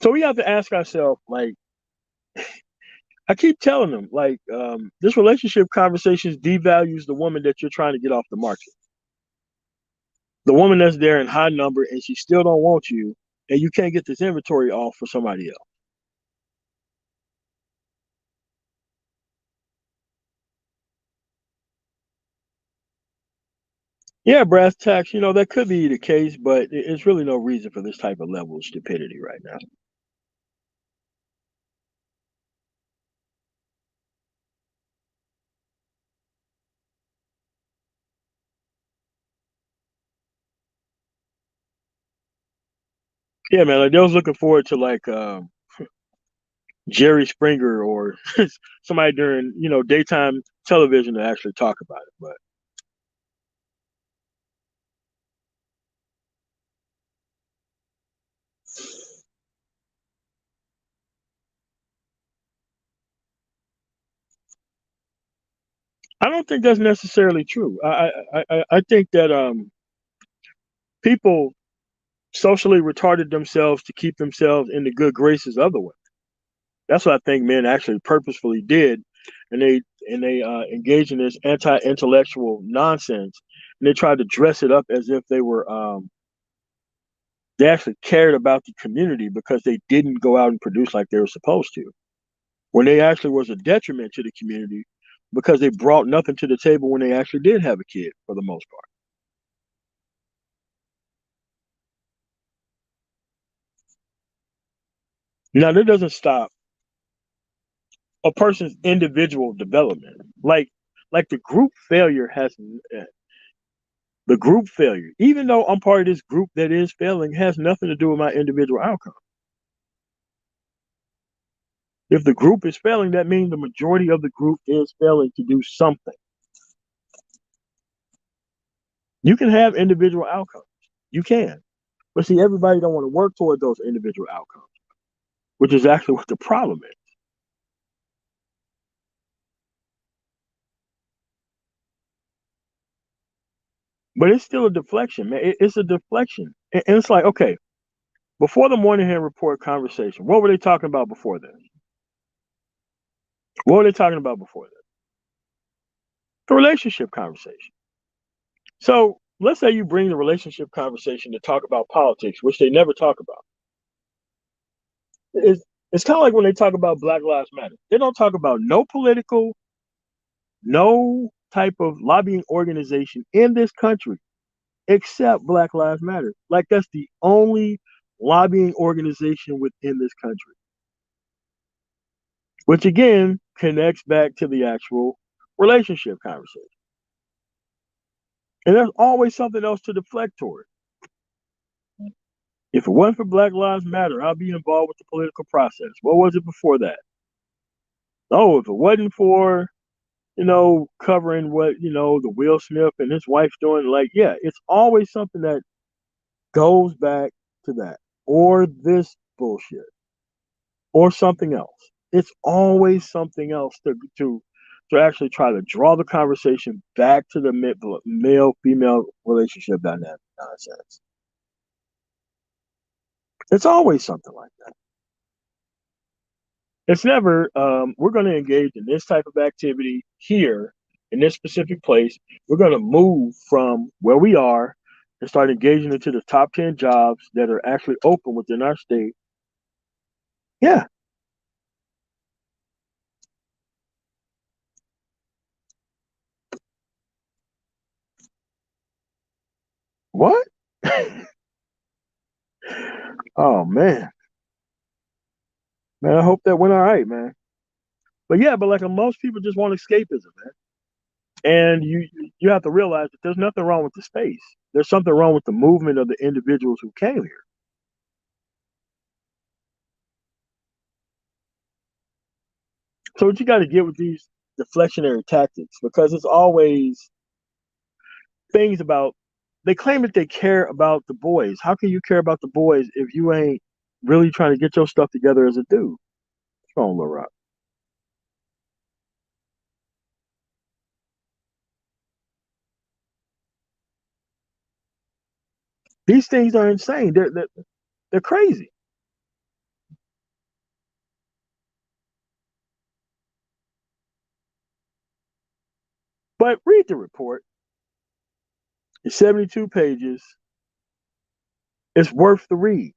So we have to ask ourselves, like, I keep telling them, like, this relationship conversations devalues the woman that you're trying to get off the market. The woman that's there in high number and she still don't want you, and you can't get this inventory off for somebody else. Yeah, brass tacks, that could be the case, but it's really no reason for this type of level of stupidity right now. Yeah, man, like they was looking forward to like Jerry Springer or somebody during, daytime television to actually talk about it. But I don't think that's necessarily true. I think that people socially retarded themselves to keep themselves in the good graces of the women. That's what I think men actually purposefully did, and they engaged in this anti-intellectual nonsense, and they tried to dress it up as if they actually cared about the community because they didn't go out and produce like they were supposed to, when they actually was a detriment to the community because they brought nothing to the table when they actually did have a kid for the most part. Now that doesn't stop a person's individual development. Like the group failure, even though I'm part of this group that is failing, has nothing to do with my individual outcome. If the group is failing, that means the majority of the group is failing to do something. You can have individual outcomes. You can. But see, everybody don't want to work toward those individual outcomes, which is actually what the problem is. But it's still a deflection, man. It's a deflection. And it's like, okay, before the Moynihan report conversation, what were they talking about before this? What were they talking about before this? The relationship conversation. So let's say you bring the relationship conversation to talk about politics, which they never talk about. It's, it's kind of like when they talk about Black Lives Matter. They don't talk about no type of lobbying organization in this country except Black Lives Matter. Like that's the only lobbying organization within this country, which again connects back to the actual relationship conversation. And there's always something else to deflect toward. If it wasn't for Black Lives Matter, I'll be involved with the political process. What was it before that? Oh, if it wasn't for, covering what, the Will Smith and his wife's doing, like, yeah, it's always something that goes back to that or this bullshit or something else. It's always something else to actually try to draw the conversation back to the male female relationship dynamic nonsense. It's always something like that. It's never, we're going to engage in this type of activity here in this specific place. We're going to move from where we are and start engaging into the top 10 jobs that are actually open within our state. Yeah. What? Oh, man. Man, I hope that went all right, man. But yeah, but like most people just want escapism, man. And you have to realize that there's nothing wrong with the space. There's something wrong with the movement of the individuals who came here. So what you got to get with these deflectionary tactics, because it's always things about, they claim that they care about the boys. How can you care about the boys if you ain't really trying to get your stuff together as a dude? What's wrong, Lil Rock? These things are insane. They're crazy. But read the report. It's 72 pages. It's worth the read.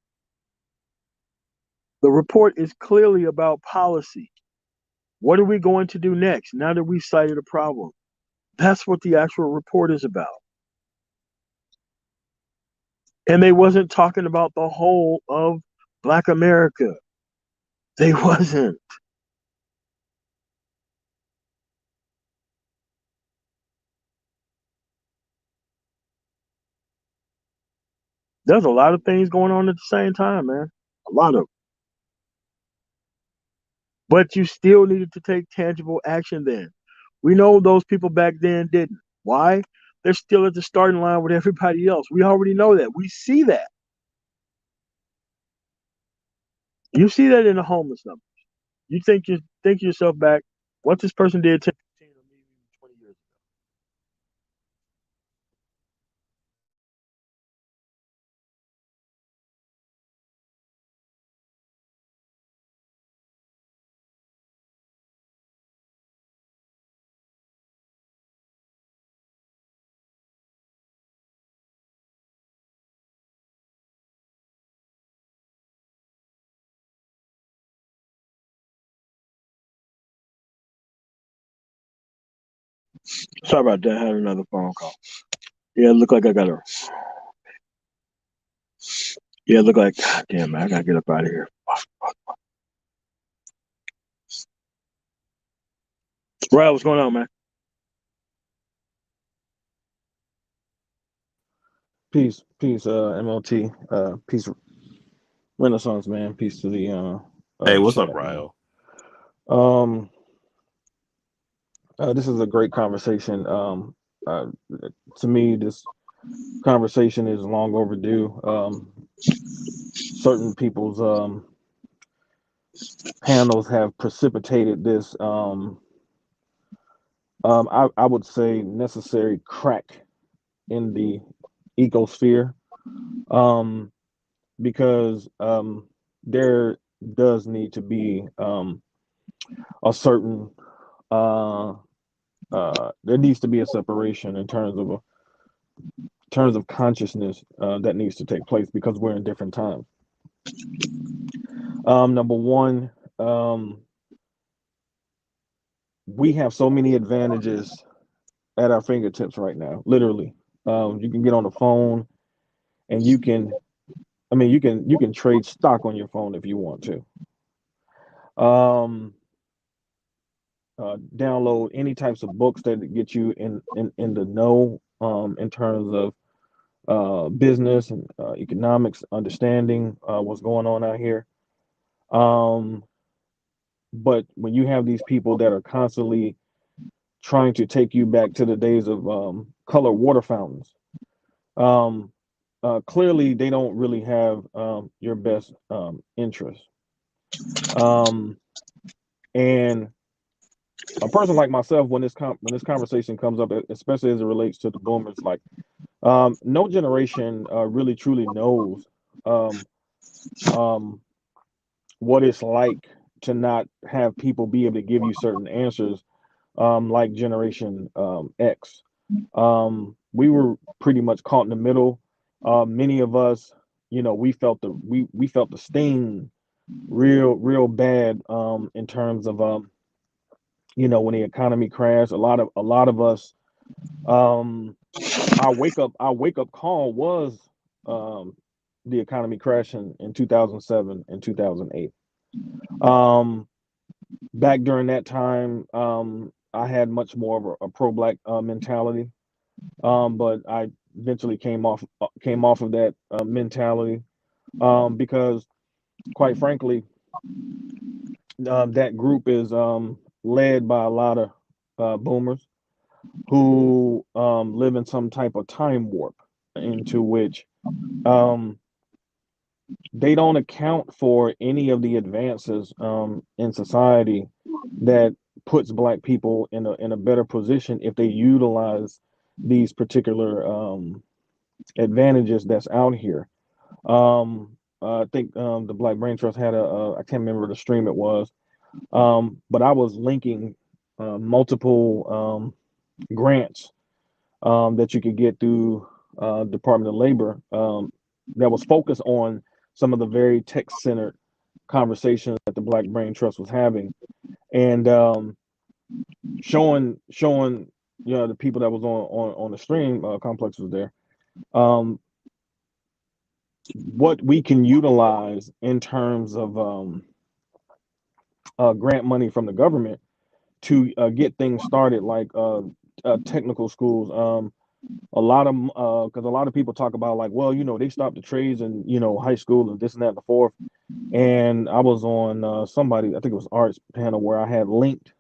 The report is clearly about policy. What are we going to do next now that we cited a problem? That's what the actual report is about. And they wasn't talking about the whole of Black America. They wasn't. There's a lot of things going on at the same time, man. A lot of. But you still needed to take tangible action then. We know those people back then didn't. Why? They're still at the starting line with everybody else. We already know that. We see that. You see that in the homeless number. You think to yourself back, what this person did 10, 15, or maybe 20 years Sorry about that. I had another phone call. Yeah, it look like I got a. Yeah, it look like. God damn, man, I gotta get up out of here. Right, what's going on, man? Peace, MLT, peace, Renaissance man, peace to Hey, the what's up, chat, man. Ryo? Um, this is a great conversation. Uh, to me, this conversation is long overdue. Certain people's panels have precipitated this. I would say necessary crack in the ecosphere. Um, because there does need to be a certain uh, there needs to be a separation in terms of consciousness that needs to take place because we're in different times. Number one, um, we have so many advantages at our fingertips right now. Literally, you can get on the phone and you can. I mean, you can trade stock on your phone if you want to. Um, download any types of books that get you in the know in terms of business and economics, understanding what's going on out here. Um, but when you have these people that are constantly trying to take you back to the days of color water fountains, um, clearly they don't really have your best interest. Um, and a person like myself, when when this conversation comes up, especially as it relates to the boomers, like no generation really truly knows um, um, what it's like to not have people be able to give you certain answers, like Generation X. We were pretty much caught in the middle. Many of us, we felt we felt the sting real bad in terms of when the economy crashed. A lot of us, um, our wake up call was um, the economy crashing in 2007 and 2008. Um, Back during that time, I had much more of a pro-black mentality, but I eventually came off of that mentality because, quite frankly, that group is led by a lot of boomers who live in some type of time warp into which um, they don't account for any of the advances in society that puts black people in a better position if they utilize these particular advantages that's out here. I think the Black Brain Trust had I can't remember the stream it was, but I was linking multiple grants that you could get through Department of Labor that was focused on some of the very tech-centered conversations that the Black Brain Trust was having, and showing the people that was on the stream complex was there, um, what we can utilize in terms of grant money from the government to get things started, like technical schools. A lot of because a lot of people talk about, like, well, they stopped the trades in high school and this and that and the fourth. And I was on somebody, I think it was Art's panel, where I had linked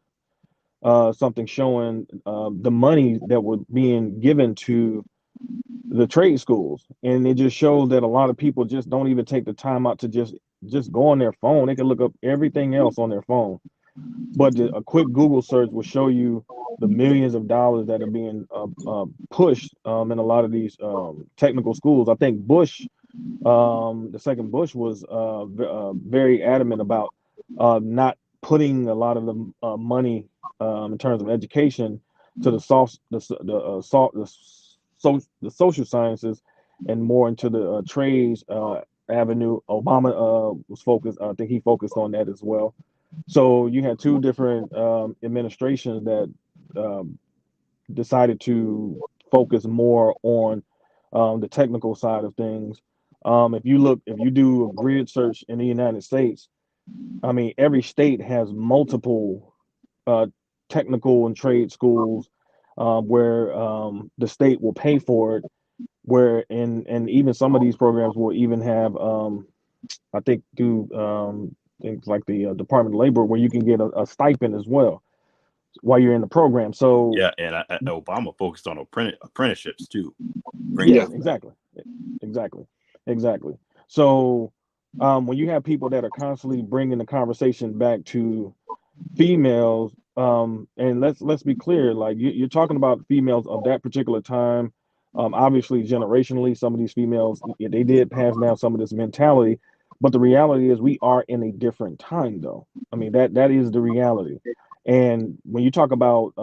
something showing the money that were being given to the trade schools, and it just showed that a lot of people just don't even take the time out to just go on their phone. They can look up everything else on their phone, but a quick Google search will show you the millions of dollars that are being pushed in a lot of these technical schools. I think Bush, the second Bush, was very adamant about not putting a lot of the money in terms of education to the soft, the social sciences, and more into the trades avenue. Obama was focused. I think he focused on that as well. So you had two different administrations that um, decided to focus more on the technical side of things. If you do a grid search in the United States, I mean, every state has multiple uh, technical and trade schools where the state will pay for it. Where and even some of these programs will even have, I think, do things like the Department of Labor, where you can get a stipend as well while you're in the program. So Yeah, and Obama focused on apprenticeships too. yeah, exactly, exactly. So when you have people that are constantly bringing the conversation back to females, and let's be clear, like you're talking about females of that particular time. Obviously, generationally, some of these females, they did pass down some of this mentality, but the reality is we are in a different time, though. I mean, that is the reality. And when you talk about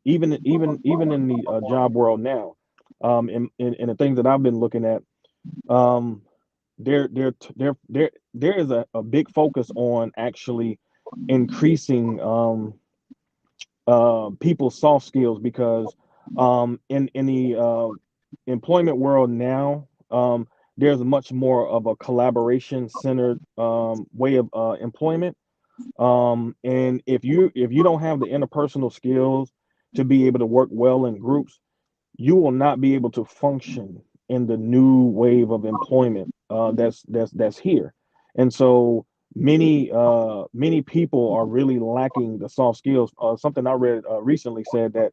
even in the job world now, in the things that I've been looking at, um, there is a big focus on actually increasing people's soft skills, because in the employment world now, there's much more of a collaboration centered way of employment. And if you don't have the interpersonal skills to be able to work well in groups, you will not be able to function in the new wave of employment that's here. And so many people are really lacking the soft skills. Something I read recently said that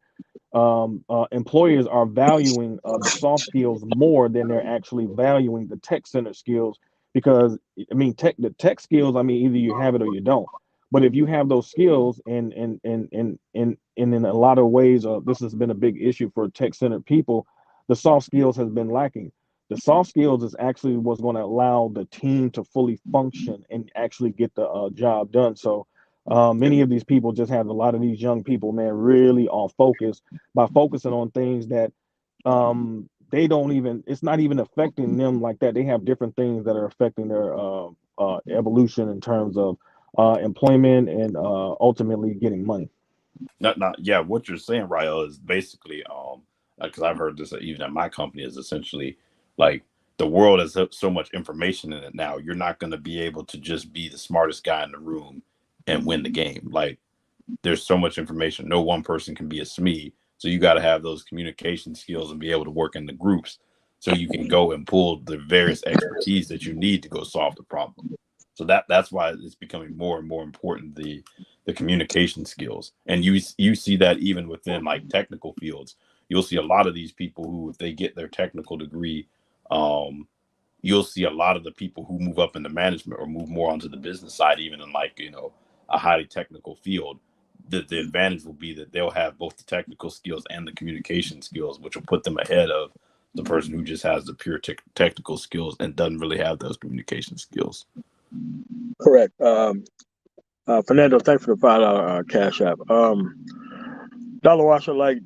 employers are valuing the soft skills more than they're actually valuing the tech center skills, because I mean the tech skills, I mean, either you have it or you don't. But if you have those skills, and in a lot of ways, this has been a big issue for tech centered people, the soft skills has been lacking. The soft skills is actually what's going to allow the team to fully function and actually get the job done. So many of these people just have a lot of these young people, man, really off focus by focusing on things that they don't even, it's not even affecting them like that. They have different things that are affecting their evolution in terms of employment and ultimately getting money. Not yeah. What you're saying, Rael, is basically because I've heard this even at my company, is essentially like the world has so much information in it now. You're not going to be able to just be the smartest guy in the room and win the game. Like there's so much information. No one person can be a SME. So you got to have those communication skills and be able to work in the groups so you can go and pull the various expertise that you need to go solve the problem. So that's why it's becoming more and more important, the communication skills. And you see that even within like technical fields. You'll see a lot of these people who, if they get their technical degree, you'll see a lot of the people who move up into management or move more onto the business side, even in like, a highly technical field. The advantage will be that they'll have both the technical skills and the communication skills, which will put them ahead of the person who just has the pure technical skills and doesn't really have those communication skills. Correct. Fernando, thanks for the $5 cash app. Dollar Washer, like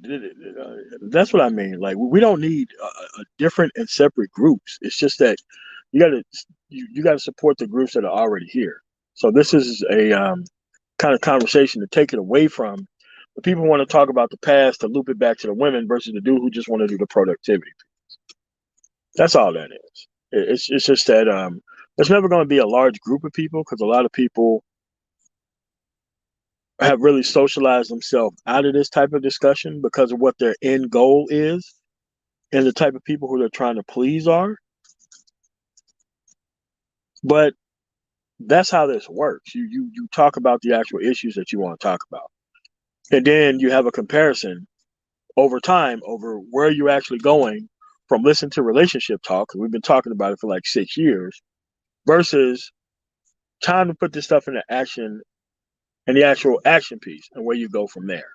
that's what I mean. Like we don't need a different and separate groups. It's just that you gotta support the groups that are already here. So this is a kind of conversation to take it away from. But people want to talk about the past to loop it back to the women versus the dude who just want to do the productivity. That's all that is. It's just that there's never going to be a large group of people, because a lot of people have really socialized themselves out of this type of discussion because of what their end goal is and the type of people who they're trying to please are. But that's how this works. You talk about the actual issues that you want to talk about, and then you have a comparison over time over where you're actually going from listening to relationship talk, because we've been talking about it for like 6 years, versus time to put this stuff into action and the actual action piece and where you go from there.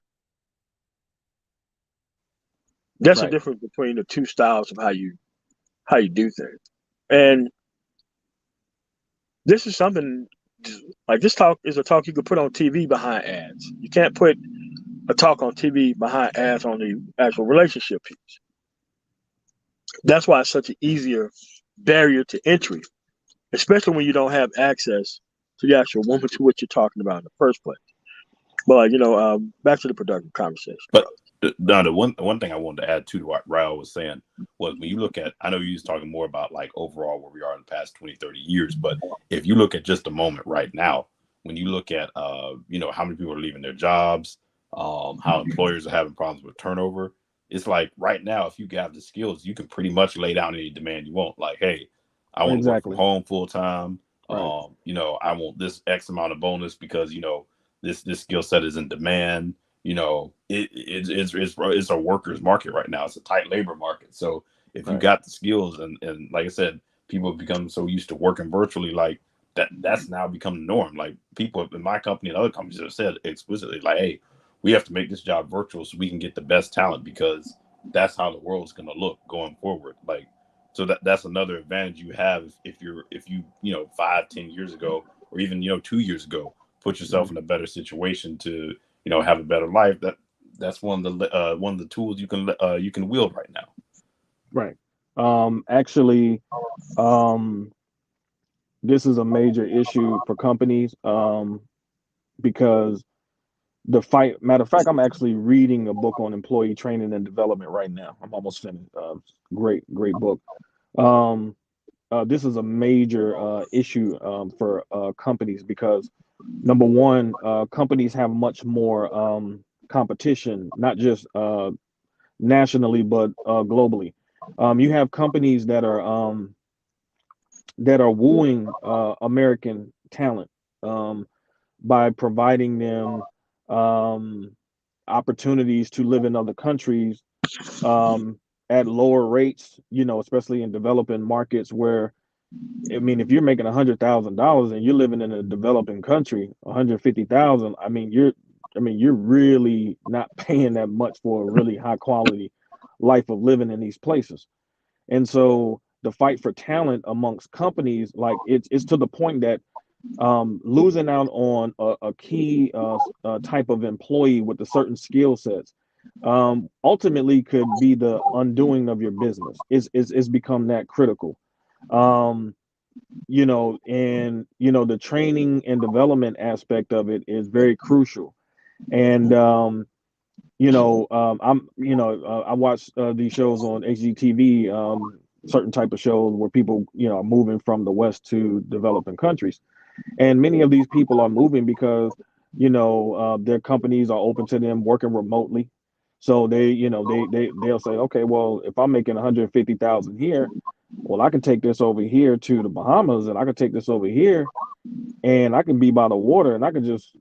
That's the Right. difference between the two styles of how you do things. And this is something like, this talk is a talk you could put on TV behind ads. You can't put a talk on TV behind ads on the actual relationship piece. That's why it's such an easier barrier to entry, especially when you don't have access to the actual woman to what you're talking about in the first place. But back to the productive conversation. But The one thing I wanted to add to what Raul was saying was, when you look at, I know you was talking more about like overall where we are in the past 20, 30 years, but if you look at just a moment right now, when you look at you know, how many people are leaving their jobs, how employers are having problems with turnover, it's like right now, if you have the skills, you can pretty much lay down any demand you want. Like, hey, I want to work from Exactly. home full time. Right. You know, I want this X amount of bonus because, you know, this skill set is in demand. You know, it's a worker's market right now. It's a tight labor market. So if you Right. got the skills, and like I said, people have become so used to working virtually, like that's now become the norm. Like, people in my company and other companies have said explicitly, like, hey, we have to make this job virtual so we can get the best talent, because that's how the world's going to look going forward. Like, so that's another advantage you have if you, you know, 5-10 years ago, or even, you know, 2 years ago, put yourself in a better situation to, you know, have a better life. That's one of the tools you can wield right now. Right. Actually, this is a major issue for companies, because matter of fact, I'm actually reading a book on employee training and development right now. I'm almost finished. Great book. Um, this is a major issue for companies, because number one, companies have much more competition, not just nationally, but globally. You have companies that are wooing American talent, by providing them opportunities to live in other countries, at lower rates, you know, especially in developing markets where, I mean, if you're making $100,000 and you're living in a developing country, 150,000, you're really not paying that much for a really high quality life of living in these places. And so the fight for talent amongst companies, like it's to the point that losing out on a key type of employee with a certain skill sets, ultimately could be the undoing of your business. It's become that critical. Um, you know, and you know, the training and development aspect of it is very crucial. And I watch these shows on HGTV, certain type of shows where people, you know, are moving from the West to developing countries, and many of these people are moving because, you know, their companies are open to them working remotely. So they, you know, they'll say, okay, well, if I'm making 150,000 here, well, I can take this over here to the Bahamas, and I can take this over here, and I can be by the water, and I can just,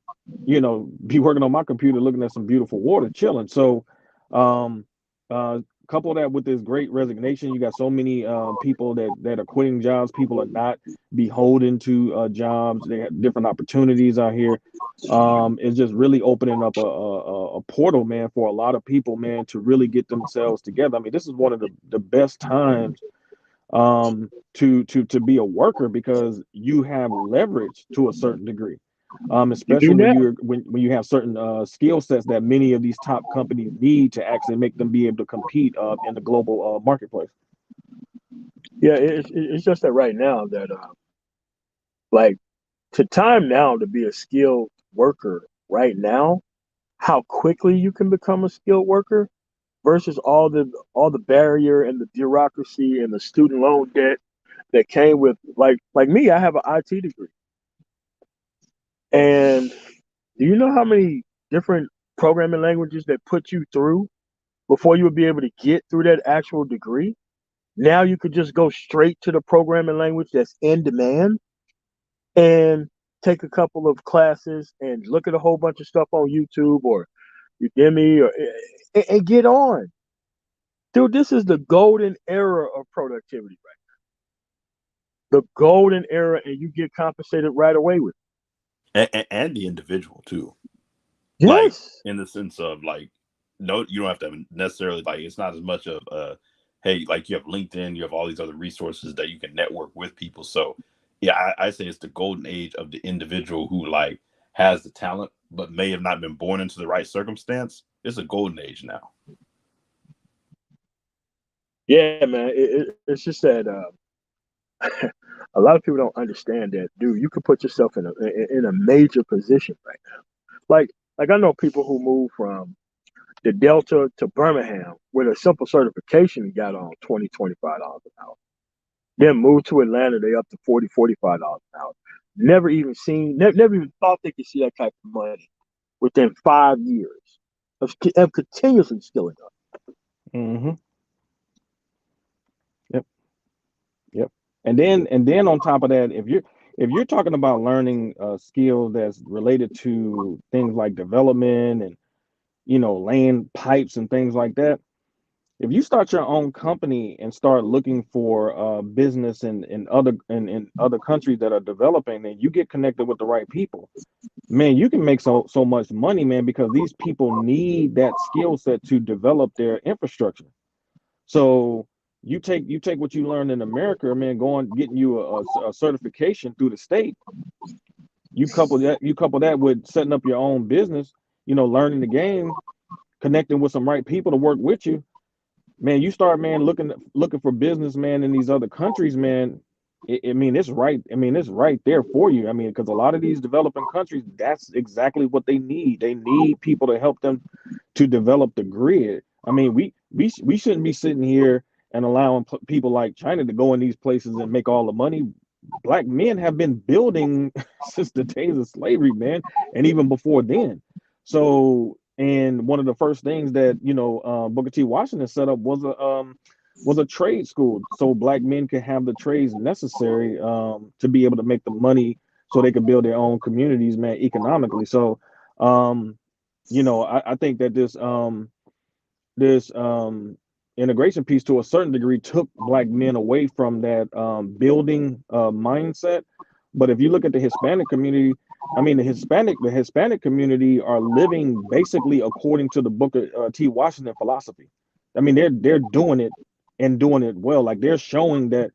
you know, be working on my computer, looking at some beautiful water, chilling. So, um, couple that with this great resignation, you got so many people that are quitting jobs. People are not beholden to jobs. They have different opportunities out here. It's just really opening up a portal, man, for a lot of people, man, to really get themselves together. I mean, this is one of the best times to be a worker, because you have leverage to a certain degree, You especially do when that? when you have certain skill sets that many of these top companies need to actually make them be able to compete in the global marketplace. Yeah, it's just that right now that like to time now to be a skilled worker right now, how quickly you can become a skilled worker versus all the barrier and the bureaucracy and the student loan debt that came with, like me, I have an IT degree. And do you know how many different programming languages that put you through before you would be able to get through that actual degree? Now you could just go straight to the programming language that's in demand and take a couple of classes and look at a whole bunch of stuff on YouTube or Udemy and get on. Dude, this is the golden era of productivity, right? The golden era, and you get compensated right away with And the individual too, it. like, Yes. in the sense of, like, no, you don't have to have necessarily, like, it's not as much of hey, like, you have LinkedIn, you have all these other resources that you can network with people. So yeah, I say it's the golden age of the individual who, like, has the talent but may have not been born into the right circumstance. It's a golden age now. Yeah, man. It's just that a lot of people don't understand that, dude. You could put yourself in a major position right now. Like I know people who move from the Delta to Birmingham with a simple certification he got on $20, $25 an hour. Then moved to Atlanta, they up to $40, $45 an hour. Never even thought they could see that type of money within 5 years of continuously skilling up. Mm-hmm. Yep. And then on top of that, if you're talking about learning skills that's related to things like development and laying pipes and things like that, if you start your own company and start looking for business in other countries that are developing, and you get connected with the right people, man, you can make so much money, man, because these people need that skill set to develop their infrastructure. So you take what you learned in America, man, getting you a certification through the state. You couple that with setting up your own business, learning the game, connecting with some right people to work with you, man. You start, man, looking for business, man, in these other countries, man. It's right. It's right there for you. Because a lot of these developing countries, that's exactly what they need. They need people to help them to develop the grid. We shouldn't be sitting here and allowing people like China to go in these places and make all the money. Black men have been building since the days of slavery, man, and even before then. So, and one of the first things that Booker T. Washington set up was a trade school, so black men could have the trades necessary to be able to make the money, so they could build their own communities, man, economically. So, I think that this integration piece, to a certain degree, took black men away from that building mindset. But if you look at the Hispanic community, the Hispanic community are living basically according to the Booker T. Washington philosophy. They're doing it and doing it well. Like, they're showing that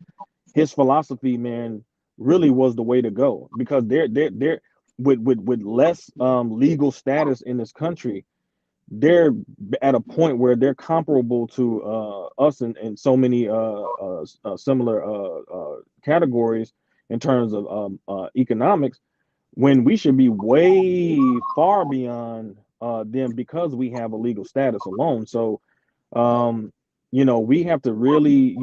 his philosophy, man, really was the way to go, because they're with less legal status in this country. They're at a point where they're comparable to us in so many similar categories in terms of economics, when we should be way far beyond them, because we have a legal status alone. So we have to really,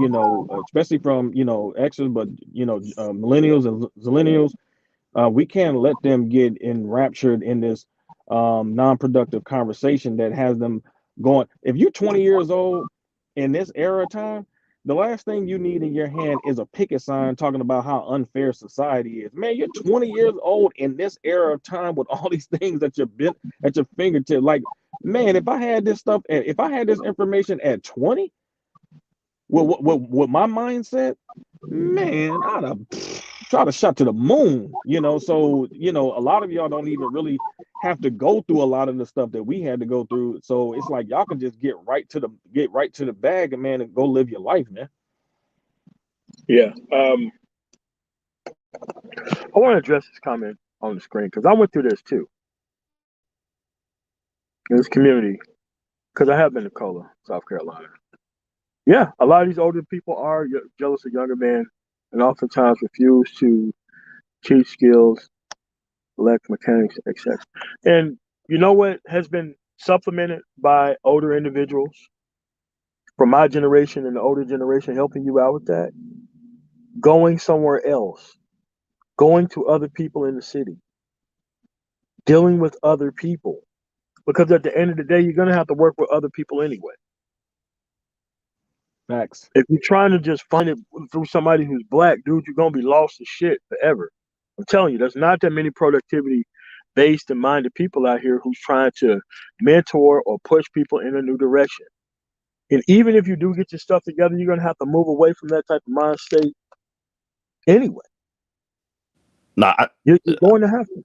especially from X's, but millennials and zillennials, we can't let them get enraptured in this non-productive conversation that has them going. If you're 20 years old in this era of time, the last thing you need in your hand is a picket sign talking about how unfair society is. Man, you're 20 years old in this era of time with all these things at your fingertip. Like, man, if I had this information at 20, with my mindset, man, I'd have try to shot to the moon. So a lot of y'all don't even really have to go through a lot of the stuff that we had to go through. So it's like y'all can just get right to the bag, and man, and go live your life, man. Yeah. I want to address this comment on the screen, because I went through this too in this community, because I have been to Cola, South Carolina. Yeah, a lot of these older people are jealous of younger men, and oftentimes refuse to teach skills, elect mechanics, etc. And you know what has been supplemented by older individuals from my generation and the older generation helping you out with that? Going somewhere else, going to other people in the city, dealing with other people. Because at the end of the day, you're going to have to work with other people anyway. Facts. If you're trying to just find it through somebody who's black, dude, you're going to be lost as shit forever. I'm telling you, there's not that many productivity-based and minded people out here who's trying to mentor or push people in a new direction. And even if you do get your stuff together, you're going to have to move away from that type of mind state anyway. You're going to have to.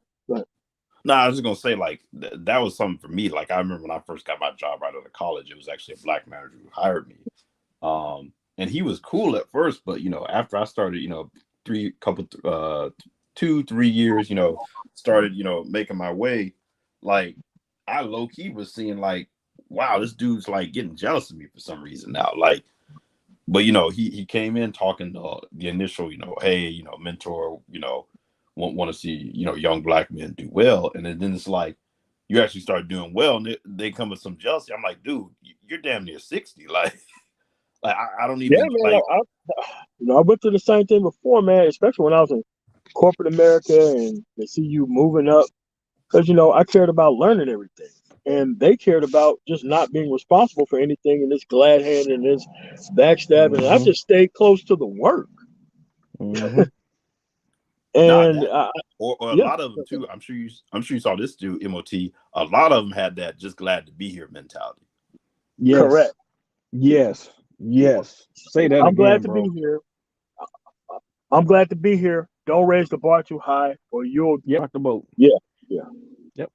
I was just gonna say, like, that was something for me. Like, I remember when I first got my job right out of college, it was actually a black manager who hired me. And he was cool at first, but after I started, 2-3 years, started, making my way, like, I low-key was seeing, like, wow, this dude's like getting jealous of me for some reason now. Like, but he came in talking to the initial, hey, mentor, want to see young black men do well, and then it's like, you actually start doing well, and they come with some jealousy. I'm like, dude, you're damn near 60. Like I don't Yeah, even man. like. I went through the same thing before, man. Especially when I was in corporate America, and they see you moving up, because I cared about learning everything, and they cared about just not being responsible for anything, and this glad hand and this backstabbing. And I just stayed close to the work, Nah, and that or a yeah, lot of them too. I'm sure you saw this too, MOT. A lot of them had that just glad to be here mentality. Yes. correct. Yes. Yes. Say that I'm glad again, to bro. be here. I'm glad to be here. Don't raise the bar too high, or you'll. Yep. Rock the boat. Yeah, yeah. Yep.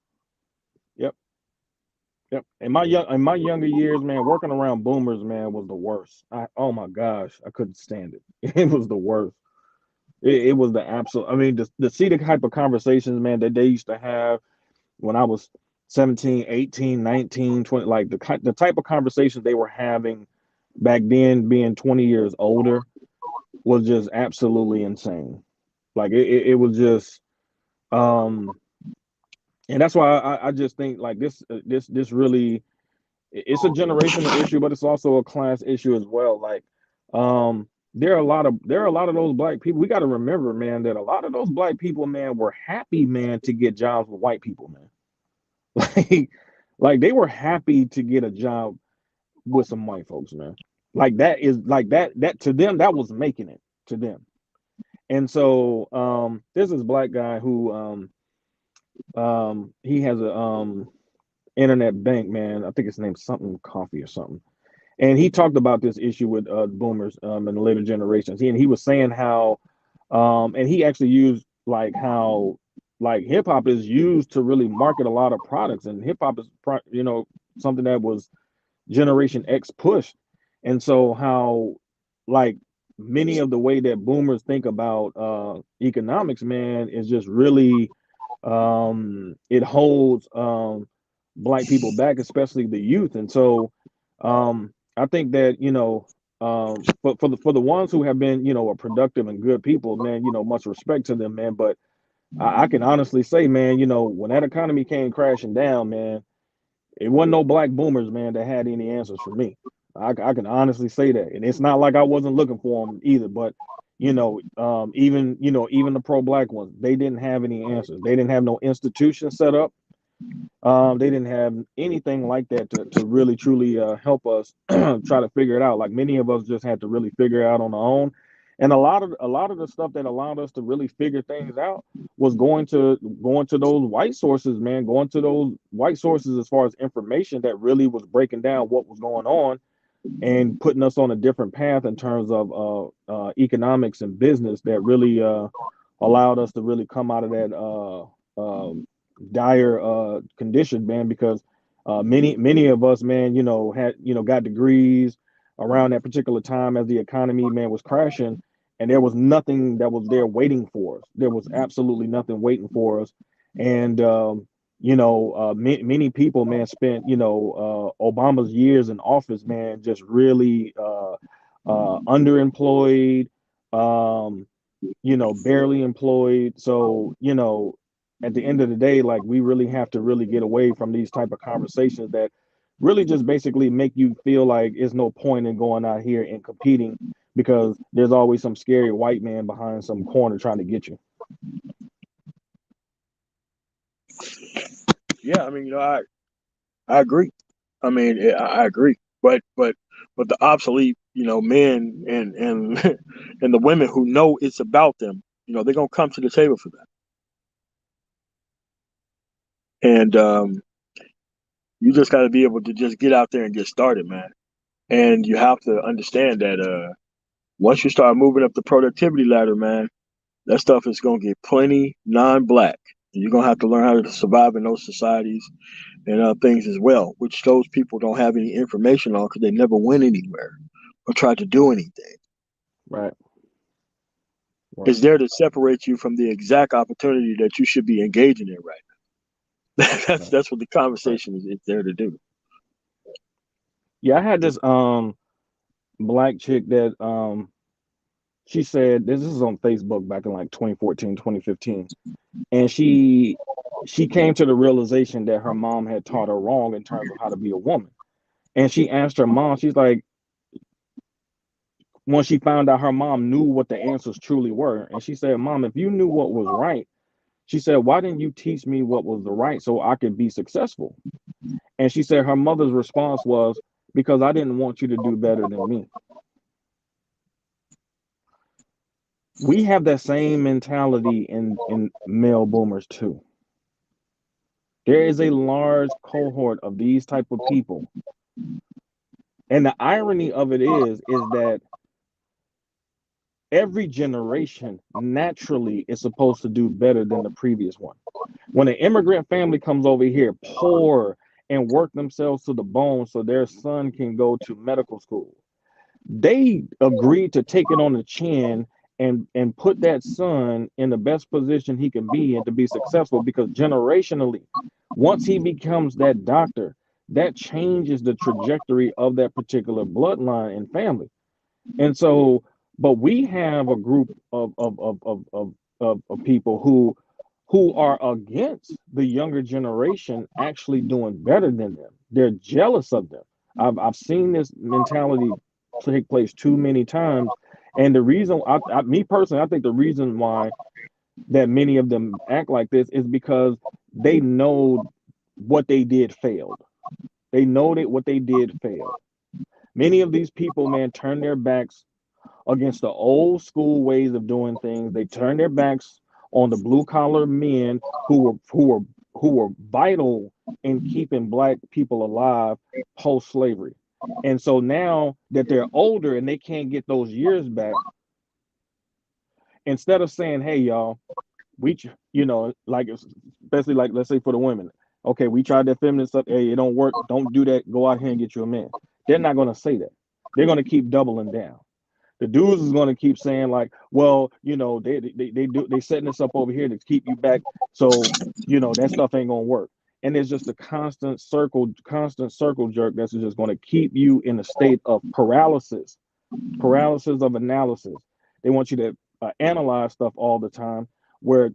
Yep. Yep. In my younger years, man, working around boomers, man, was the worst. Oh my gosh, I couldn't stand it. It was the worst. It was the absolute. I mean, to see the type of conversations, man, that they used to have when I was 17, 18, 19, 20, like the type of conversations they were having back then, being 20 years older, was just absolutely insane. Like it was just, and that's why I just think like this really, it's a generational issue, but it's also a class issue as well. Like, there are a lot of those black people. We got to remember, man, that a lot of those black people, man, were happy, man, to get jobs with white people, man. Like they were happy to get a job with some white folks, man. Like that is like that to them, that was making it to them. And so there's this black guy who he has a internet bank, man. I think his name's something coffee or something. And he talked about this issue with boomers and the later generations. And he was saying how and he actually used like how like hip hop is used to really market a lot of products, and hip hop is something that was Generation X pushed. And so how like many of the way that boomers think about economics, man, is just really it holds black people back, especially the youth. And so I think that for the ones who have been a productive and good people, man, much respect to them, man. But I can honestly say, man, when that economy came crashing down, man, it wasn't no black boomers, man, that had any answers for me. I can honestly say that, and it's not like I wasn't looking for them either. But even the pro-black ones, they didn't have any answers. They didn't have no institution set up. They didn't have anything like that to really truly help us try to figure it out. Like many of us just had to really figure it out on our own. And a lot of the stuff that allowed us to really figure things out was going to those white sources, man, going to those white sources as far as information that really was breaking down what was going on and putting us on a different path in terms of economics and business that really allowed us to really come out of that dire condition, man, because many of us, man, had got degrees around that particular time as the economy, man, was crashing, and there was nothing that was there waiting for us. There was absolutely nothing waiting for us. And many people, man, spent Obama's years in office, man, just really underemployed, barely employed. So at the end of the day, like we really have to really get away from these type of conversations that really just basically make you feel like there's no point in going out here and competing, because there's always some scary white man behind some corner trying to get you. Yeah, I mean, I agree. I mean, I agree. But the obsolete, men and and the women who know it's about them, they're gonna come to the table for that. And you just got to be able to just get out there and get started, man. And you have to understand that once you start moving up the productivity ladder, man, that stuff is gonna get plenty non-black. And you're gonna have to learn how to survive in those societies and things as well, which those people don't have any information on because they never went anywhere or tried to do anything. Right. It's there to separate you from the exact opportunity that you should be engaging in right now. That's what the conversation is there to do. Yeah, I had this black chick that she said, this is on Facebook back in like 2014, 2015. And she she came to the realization that her mom had taught her wrong in terms of how to be a woman. And she asked her mom, she's like, when she found out her mom knew what the answers truly were, and she said, Mom, if you knew what was right, she said, why didn't you teach me what was the right so I could be successful? And she said her mother's response was, because I didn't want you to do better than me. We have that same mentality in male boomers too. There is a large cohort of these type of people. And the irony of it is that every generation naturally is supposed to do better than the previous one. When an immigrant family comes over here, poor, and work themselves to the bone so their son can go to medical school, they agreed to take it on the chin and put that son in the best position he can be in to be successful, because generationally, once he becomes that doctor, that changes the trajectory of that particular bloodline and family. And so, but we have a group of people who are against the younger generation actually doing better than them. They're jealous of them. I've seen this mentality take place too many times. And the reason, me personally, I think the reason why that many of them act like this is because they know what they did failed. They know that what they did failed. Many of these people, man, turn their backs against the old school ways of doing things. They turn their backs on the blue collar men who were vital in keeping black people alive post slavery. And so now that they're older and they can't get those years back, instead of saying, "Hey, y'all, like especially like let's say for the women, okay, we tried that feminist stuff. Hey, it don't work. Don't do that. Go out here and get you a man." They're not going to say that. They're going to keep doubling down. The dudes is going to keep saying like, well, they setting this up over here to keep you back, so that stuff ain't gonna work. And it's just a constant circle jerk that's just going to keep you in a state of paralysis of analysis. They want you to analyze stuff all the time, where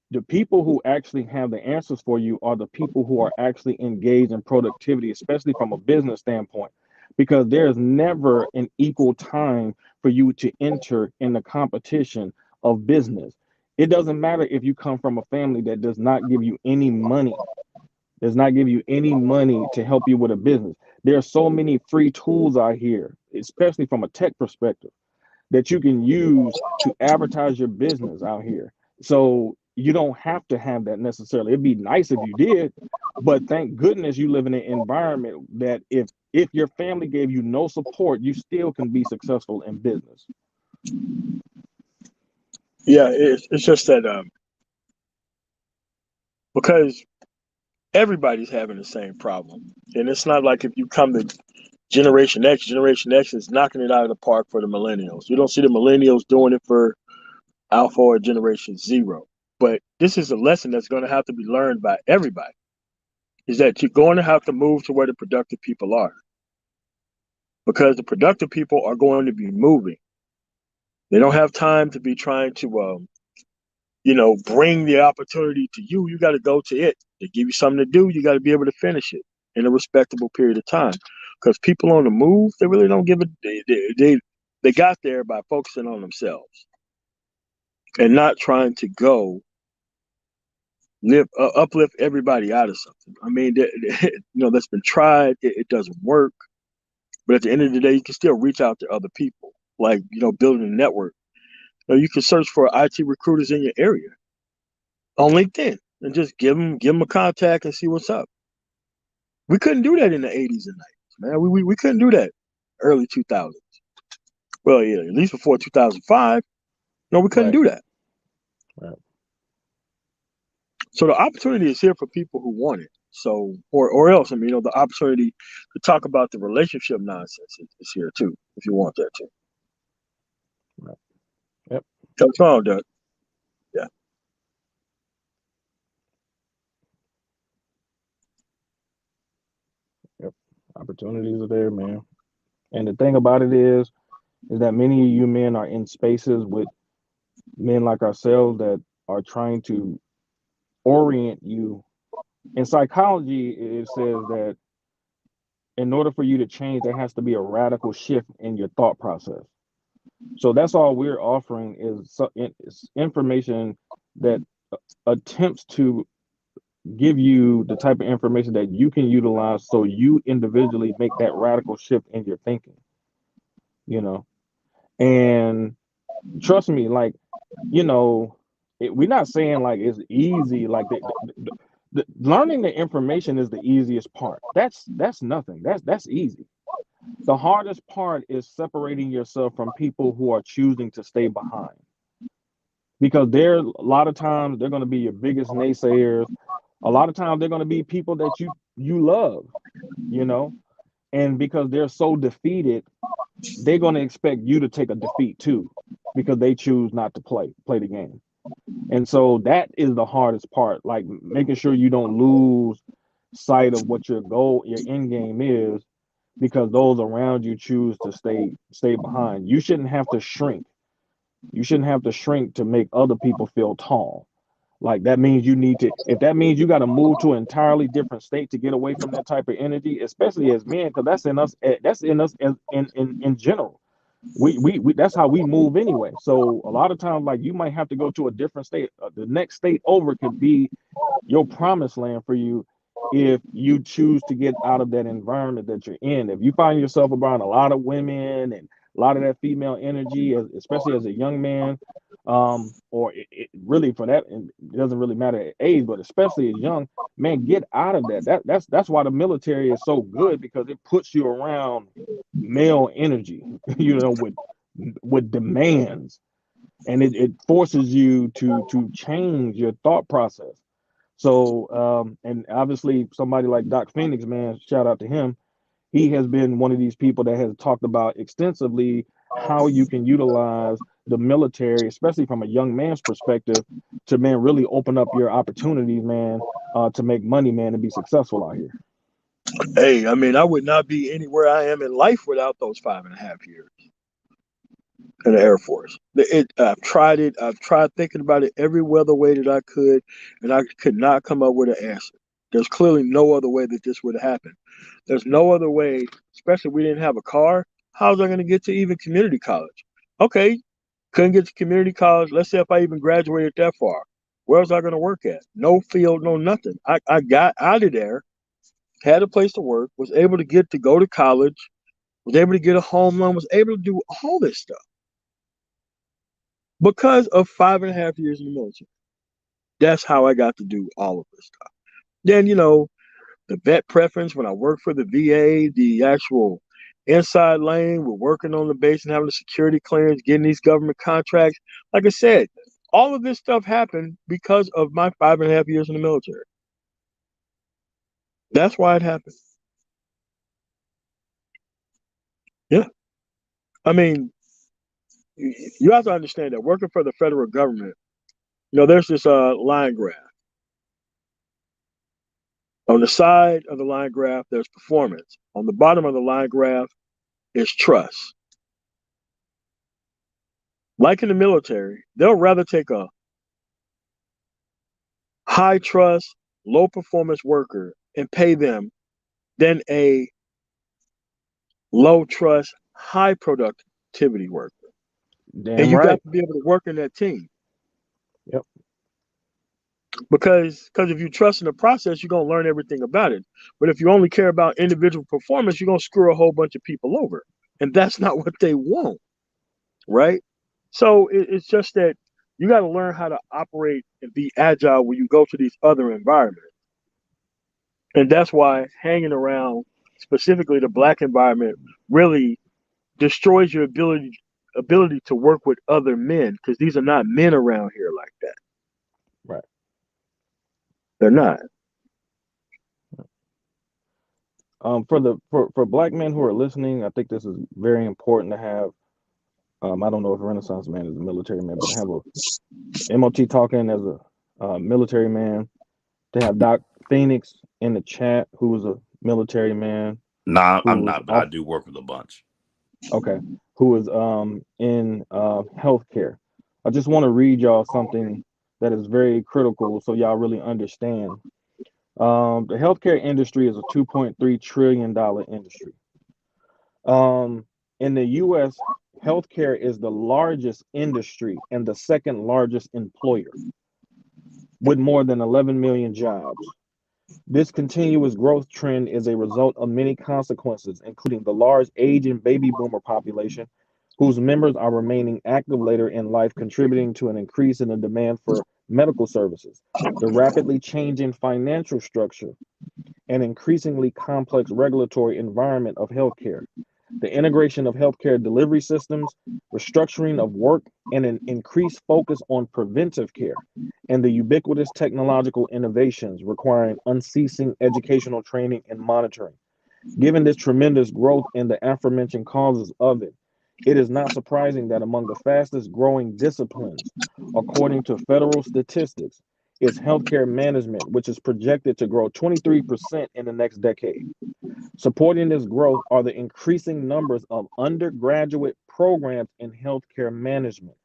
the people who actually have the answers for you are the people who are actually engaged in productivity, especially from a business standpoint, because there's never an equal time for you to enter in the competition of business. It doesn't matter if you come from a family that does not give you any money, to help you with a business. There are so many free tools out here, especially from a tech perspective, that you can use to advertise your business out here. So you don't have to have that necessarily. It'd be nice if you did, but thank goodness you live in an environment that if your family gave you no support, you still can be successful in business. Yeah, it's just that because everybody's having the same problem, and it's not like if you come to Generation X is knocking it out of the park for the millennials. You don't see the millennials doing it for Alpha or Generation Zero. But this is a lesson that's going to have to be learned by everybody, is that you're going to have to move to where the productive people are, because the productive people are going to be moving. They don't have time to be trying to, bring the opportunity to you. You got to go to it. They give you something to do. You got to be able to finish it in a respectable period of time. Because people on the move, they really don't give a. They got there by focusing on themselves and not trying to go uplift everybody out of something. I mean, that's been tried. It doesn't work. But at the end of the day, you can still reach out to other people, like building a network. You can search for IT recruiters in your area on LinkedIn and just give them a contact and see what's up. We couldn't do that in the 80s and 90s, man. We couldn't do that early 2000s. Well, yeah, at least before 2005. No, we couldn't Right. do that. Right. So the opportunity is here for people who want it. So, or else, I mean, the opportunity to talk about the relationship nonsense is here too, if you want that too. Right. Yep. What's wrong, Doug? Yeah. Yep. Opportunities are there, man. And the thing about it is that many of you men are in spaces with men like ourselves that are trying to orient you. In psychology, it says that in order for you to change, there has to be a radical shift in your thought process. So that's all we're offering is information that attempts to give you the type of information that you can utilize so you individually make that radical shift in your thinking, you know. And trust me, like, we're not saying like it's easy. Like learning the information is the easiest part. That's nothing. That's easy. The hardest part is separating yourself from people who are choosing to stay behind, because a lot of times they're going to be your biggest naysayers. A lot of times they're going to be people that you love, you know, and because they're so defeated, they're going to expect you to take a defeat too, because they choose not to play the game. And so that is the hardest part, like making sure you don't lose sight of what your end game is, because those around you choose to stay behind. You shouldn't have to shrink. You shouldn't have to shrink to make other people feel tall. Like that means if that means you got to move to an entirely different state to get away from that type of energy, especially as men, because that's in us. That's in us as in general. We that's how we move anyway. So a lot of times, like, you might have to go to a different state. The next state over could be your promised land for you if you choose to get out of that environment that you're in. If you find yourself around a lot of women and a lot of that female energy, especially as a young man, or really for that, and it doesn't really matter at age, but especially as young man, get out of that. That's why the military is so good, because it puts you around male energy, with demands, and it forces you to change your thought process. So, and obviously somebody like Doc Phoenix, man, shout out to him. He has been one of these people that has talked about extensively how you can utilize the military, especially from a young man's perspective, to, man, really open up your opportunities, man, to make money, man, and be successful out here. Hey, I mean, I would not be anywhere I am in life without those 5.5 years in the Air Force. I've tried it. I've tried thinking about it every other way that I could, and I could not come up with an answer. There's clearly no other way that this would happen. There's no other way, especially if we didn't have a car. How's I going to get to even community college? Okay, couldn't get to community college. Let's say if I even graduated that far, where was I going to work at? No field, no nothing. I got out of there, had a place to work, was able to go to college, was able to get a home loan, was able to do all this stuff because of 5.5 years in the military. That's how I got to do all of this stuff. Then, the vet preference when I worked for the VA, the actual inside lane, we're working on the base and having a security clearance, getting these government contracts. Like I said, all of this stuff happened because of my 5.5 years in the military. That's why it happened. Yeah. I mean, you have to understand that working for the federal government, there's this line graph. On the side of the line graph, there's performance. On the bottom of the line graph is trust. Like in the military, they'll rather take a high trust, low performance worker and pay them than a low trust, high productivity worker. Damn And you right. got to be able to work in that team. Yep. Because if you trust in the process, you're going to learn everything about it. But if you only care about individual performance, you're going to screw a whole bunch of people over. And that's not what they want, right? So it's just that you got to learn how to operate and be agile when you go to these other environments. And that's why hanging around, specifically the Black environment, really destroys your ability to work with other men, because these are not men around here like that. Right. They're not. For Black men who are listening, I think this is very important to have. I don't know if Renaissance Man is a military man, but have a MOT talking as a military man. To have Doc Phoenix in the chat, who is a military man. Nah, I'm not, but I do work with a bunch. Okay, who is in healthcare. I just want to read y'all something that is very critical so y'all really understand. The healthcare industry is a $2.3 trillion industry. In the US, healthcare is the largest industry and the second largest employer with more than 11 million jobs. This continuous growth trend is a result of many consequences, including the large aging baby boomer population, whose members are remaining active later in life, contributing to an increase in the demand for medical services, the rapidly changing financial structure, and increasingly complex regulatory environment of healthcare, the integration of healthcare delivery systems, restructuring of work, and an increased focus on preventive care, and the ubiquitous technological innovations requiring unceasing educational training and monitoring. Given this tremendous growth and the aforementioned causes of it, it is not surprising that among the fastest growing disciplines, according to federal statistics, is healthcare management, which is projected to grow 23% in the next decade. Supporting this growth are the increasing numbers of undergraduate programs in healthcare management,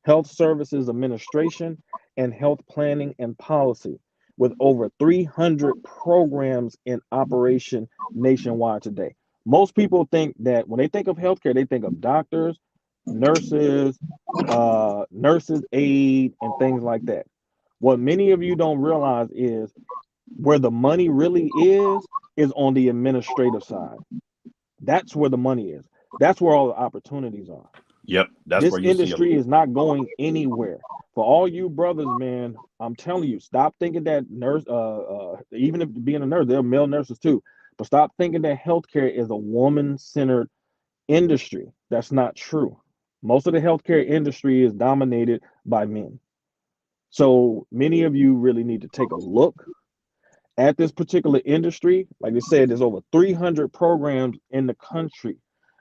health services administration, and health planning and policy, with over 300 programs in operation nationwide today. Most people think that when they think of healthcare, they think of doctors, nurses, nurses aid, and things like that. What many of you don't realize is where the money really is on the administrative side. That's where the money is. That's where all the opportunities are. Yep, that's This where you see a industry is not going anywhere. For all you brothers, man, I'm telling you, stop thinking that nurse, even if being a nurse, there are male nurses too, but stop thinking that healthcare is a woman-centered industry. That's not true. Most of the healthcare industry is dominated by men. So many of you really need to take a look at this particular industry. Like I said, there's over 300 programs in the country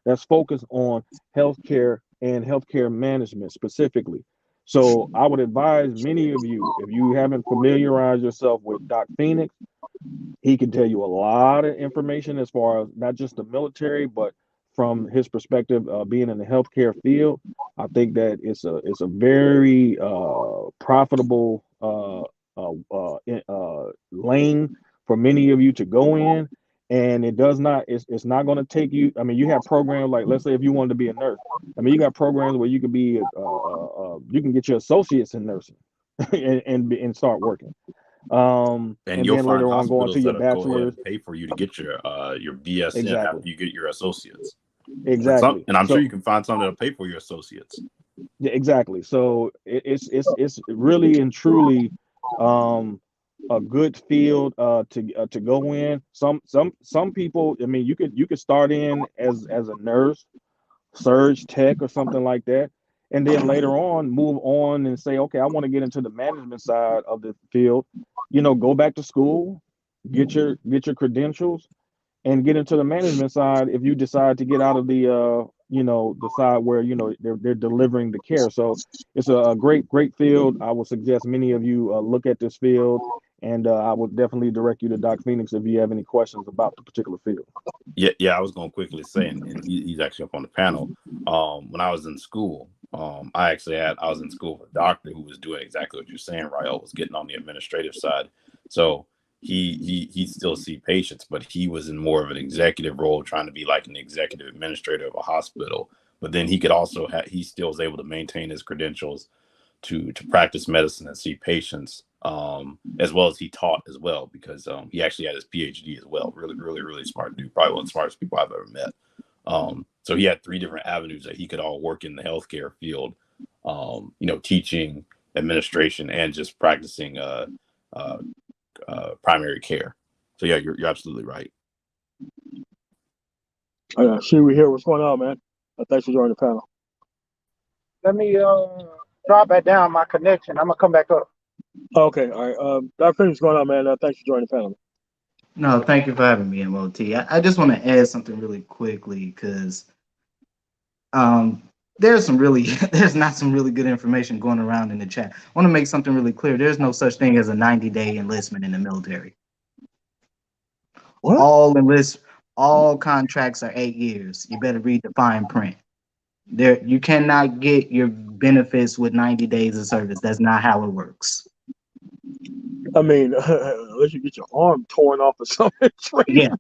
that's focused on healthcare and healthcare management specifically. So I would advise many of you, if you haven't familiarized yourself with Doc Phoenix, he can tell you a lot of information as far as not just the military, but from his perspective, being in the healthcare field. I think that it's a very profitable lane for many of you to go in, and it does not. It's not going to take you. I mean, you have programs like, let's say, if you wanted to be a nurse. I mean, you got programs where you could be you can get your associates in nursing and start working. and And you'll then find later on go into hospitals your that'll go ahead bachelor's. and pay for you to get your BSN Exactly. after you get your associates. Exactly. And I'm sure So you can find some that'll pay for your associates. yeah, exactly. So it's really and truly a good field to go in. Some people, I mean, you could start in as a nurse, surge tech or something like that, and then later on move on and say, okay, I want to get into the management side of the field. Go back to school, get your credentials, and get into the management side if you decide to get out of the side where they're delivering the care. So it's a great field. I would suggest many of you look at this field, and I would definitely direct you to Doc Phoenix if you have any questions about the particular field. Yeah, I was going to quickly say, and he's actually up on the panel. When I was in school, I was in school with a doctor who was doing exactly what you're saying. Rael was getting on the administrative side, so he still see patients, but he was in more of an executive role, trying to be like an executive administrator of a hospital. But then he could also he still was able to maintain his credentials to practice medicine and see patients, as well as he taught as well, because he actually had his PhD as well. Really, really, really smart dude. Probably one of the smartest people I've ever met. So he had 3 different avenues that he could all work in the healthcare field, teaching, administration, and just practicing primary care. So yeah, you're absolutely right. See, we hear what's going on, man. Thanks for joining the panel. Let me drop that down, my connection. I'm gonna come back up. Okay, all right. Dr. Phoenix, what's going on, man? Thanks for joining the panel. No, thank you for having me, MOT. I just want to add something really quickly because there's not some really good information going around in the chat. I want to make something really clear. There's no such thing as a 90-day enlistment in the military. What? All contracts are 8 years. You better read the fine print. You cannot get your benefits with 90 days of service. That's not how it works. I mean, unless you get your arm torn off or something. Yeah,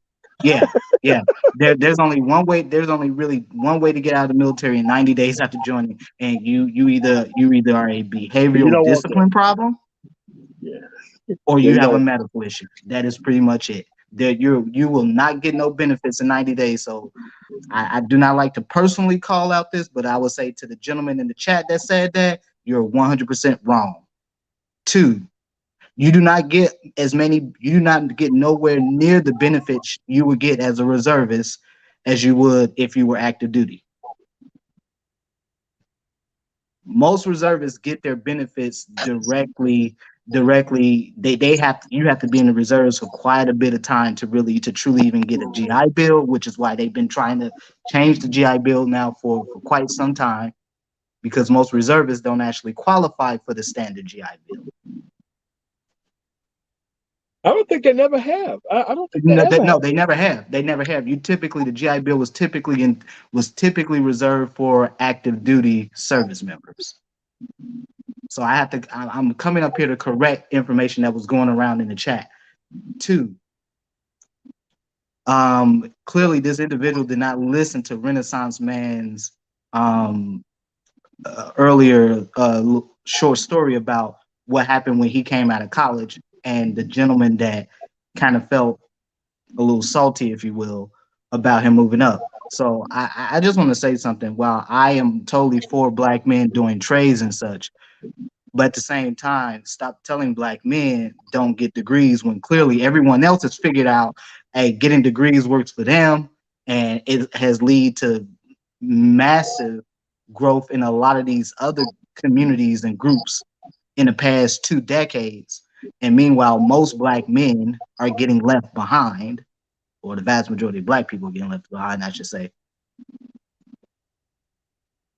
yeah, yeah. There's only one way. There's only really one way to get out of the military in 90 days after joining, and you either are a You behavioral don't want that. discipline problem, Yeah. or Yeah, you you have a don't. medical issue. That is pretty much it. There, you will not get no benefits in 90 days. So I do not like to personally call out this, but I will say to the gentleman in the chat that said that, you're 100% wrong. Two, you do not get you do not get nowhere near the benefits you would get as a reservist as you would if you were active duty. Most reservists get their benefits directly. You have to be in the reserves for quite a bit of time to truly even get a GI Bill, which is why they've been trying to change the GI Bill now for quite some time, because most reservists don't actually qualify for the standard GI Bill. I don't think they never have. I don't think they ever No, have. they never have. They never have. The GI Bill was typically reserved for active duty service members. So I'm coming up here to correct information that was going around in the chat. Two, clearly this individual did not listen to Renaissance Man's earlier short story about what happened when he came out of college, and the gentleman that kind of felt a little salty, if you will, about him moving up. So I just want to say something. While I am totally for black men doing trades and such, but at the same time, stop telling black men don't get degrees when clearly everyone else has figured out, hey, getting degrees works for them, and it has led to massive growth in a lot of these other communities and groups in the past 2 decades. And meanwhile, most black men are getting left behind, or the vast majority of black people are getting left behind, I should say.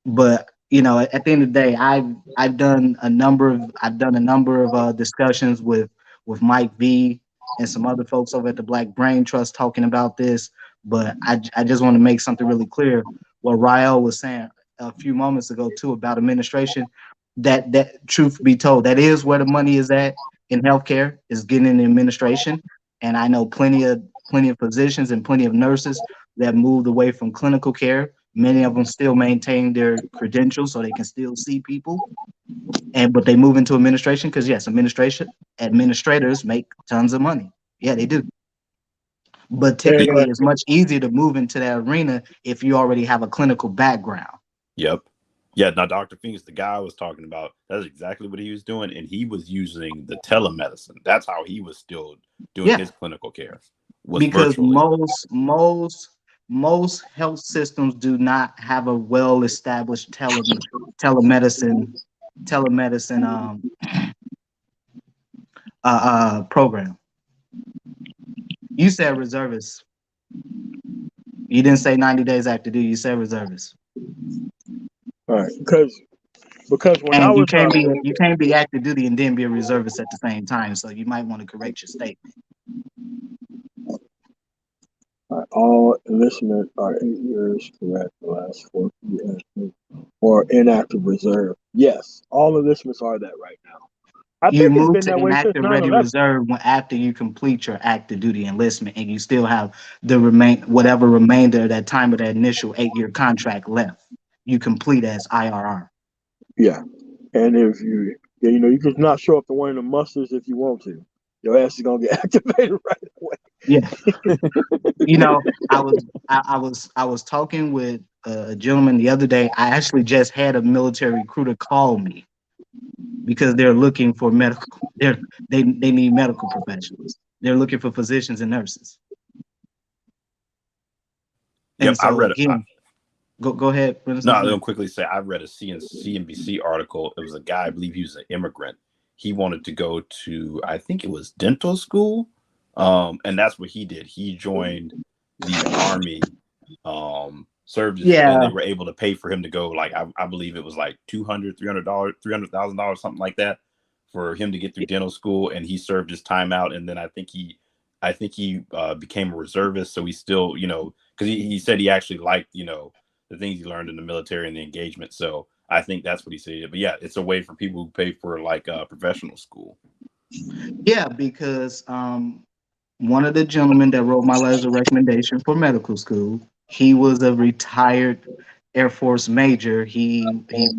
But at the end of the day, I've done a number of discussions with Mike V and some other folks over at the Black Brain Trust talking about this. But I just want to make something really clear. What Rael was saying a few moments ago too about administration, that truth be told, that is where the money is at in healthcare, is getting in the administration. And I know plenty of physicians and plenty of nurses that moved away from clinical care. Many of them still maintain their credentials so they can still see people. But they move into administration because yes, administrators make tons of money. Yeah, they do. But typically it's much easier to move into that arena if you already have a clinical background. Yep. Yeah, now Dr. Phoenix, the guy I was talking about, that's exactly what he was doing. And he was using the telemedicine. That's how he was still doing his clinical care. Because virtually. most health systems do not have a well-established telemedicine program. You said reservists. You didn't say 90 days after duty. You said reservists. All right, because when and I was you can't be active duty and then be a reservist at the same time. So you might want to correct your statement. all enlistment are 8 years, correct? The last 4 years, or inactive reserve. Yes, all enlistments are that right now. I You think it's move been to that way since inactive ready 9/11. reserve after you complete your active duty enlistment, and you still have the whatever remainder of that time of that initial 8-year contract left. You complete as IRR. Yeah, and if you you could not show up to one of the musters if you want to. Your ass is gonna get activated right away. Yeah. I was talking with a gentleman the other day. I actually just had a military recruiter call me because they're looking for they need medical professionals. They're looking for physicians and nurses. Yep, and so again, go ahead. No, I'm gonna quickly say I read a CNBC article. It was a guy, I believe he was an immigrant. He wanted to go to, I think it was dental school, and that's what he did. He joined the Army, served, and they were able to pay for him to go. Like I believe it was like $200,000, $300,000, something like that, for him to get through dental school. And he served his time out, and then I think he became a reservist. So he still, because he said he actually liked, the the things he learned in the military and the engagement. So I think that's what he said. But yeah, it's a way for people who pay for like professional school. Yeah, because one of the gentlemen that wrote my letters of recommendation for medical school, he was a retired Air Force major. He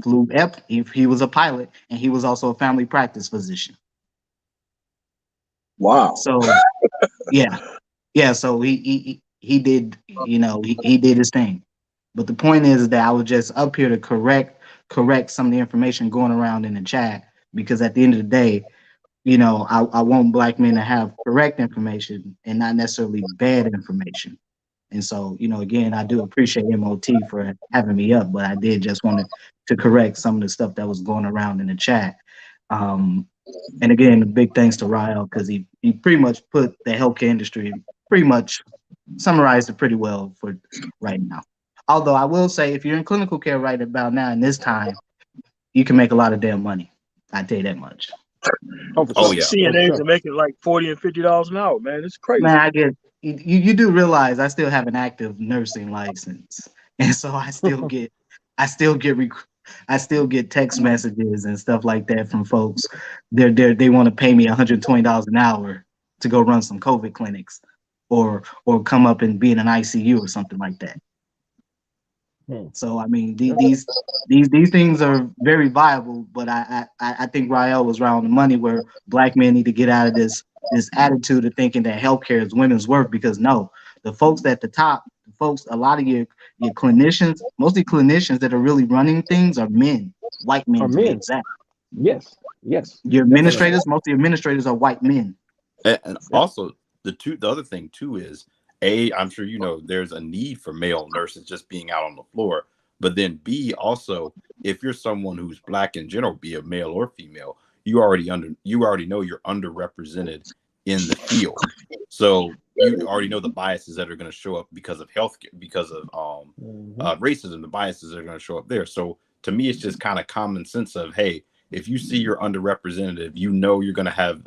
flew he was a pilot, and he was also a family practice physician. Wow. So yeah, yeah. So he did, he did his thing. But the point is that I was just up here to correct some of the information going around in the chat, because at the end of the day, I want black men to have correct information and not necessarily bad information. And so, again, I do appreciate MOT for having me up, but I did just want to correct some of the stuff that was going around in the chat. And again, big thanks to Rael, because he pretty much put the healthcare industry, pretty much summarized it pretty well for right now. Although I will say, if you're in clinical care right about now in this time, you can make a lot of damn money. I tell you that much. Oh, for Oh, sure. yeah. CNAs are making like $40 and $50 an hour, man. It's crazy. Man, I get you do realize I still have an active nursing license, and so I still get I still get text messages and stuff like that from folks. They want to pay me $120 an hour to go run some COVID clinics, or come up and be in an ICU or something like that. So I mean, these things are very viable, but I think Rael was right on the money, where black men need to get out of this attitude of thinking that healthcare is women's work, because no, the folks at the top, a lot of your clinicians, mostly clinicians that are really running things, are men, white men Are to be men. exact. Yes. Yes. Your Definitely. administrators, most of your administrators are white men. And also the other thing too is, I'm sure there's a need for male nurses just being out on the floor. But then B, also, if you're someone who's black in general, be it male or female, you already know you're underrepresented in the field. So you already know the biases that are going to show up because of healthcare, because of racism, the biases that are going to show up there. So to me, it's just kind of common sense of, hey, if you see you're underrepresented, you're going to have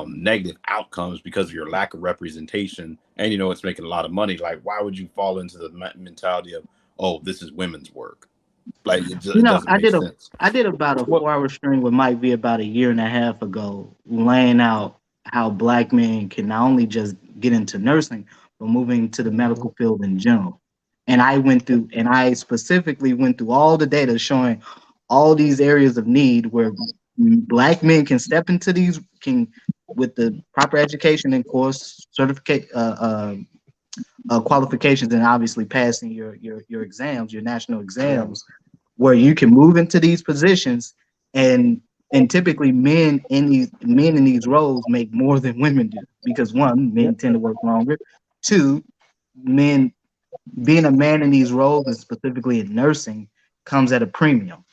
negative outcomes because of your lack of representation, and it's making a lot of money. Like, why would you fall into the mentality of, oh, this is women's work? Like, it doesn't make sense. I did about a 4-hour stream with Mike V about a year and a half ago, laying out how black men can not only just get into nursing, but moving to the medical field in general. And I specifically went through all the data showing all these areas of need where black men can step into these, with the proper education and course certificate, qualifications, and obviously passing your exams, your national exams, where you can move into these positions, and typically men in these roles make more than women do, because one, men tend to work longer. Two, men being a man in these roles, and specifically in nursing, comes at a premium.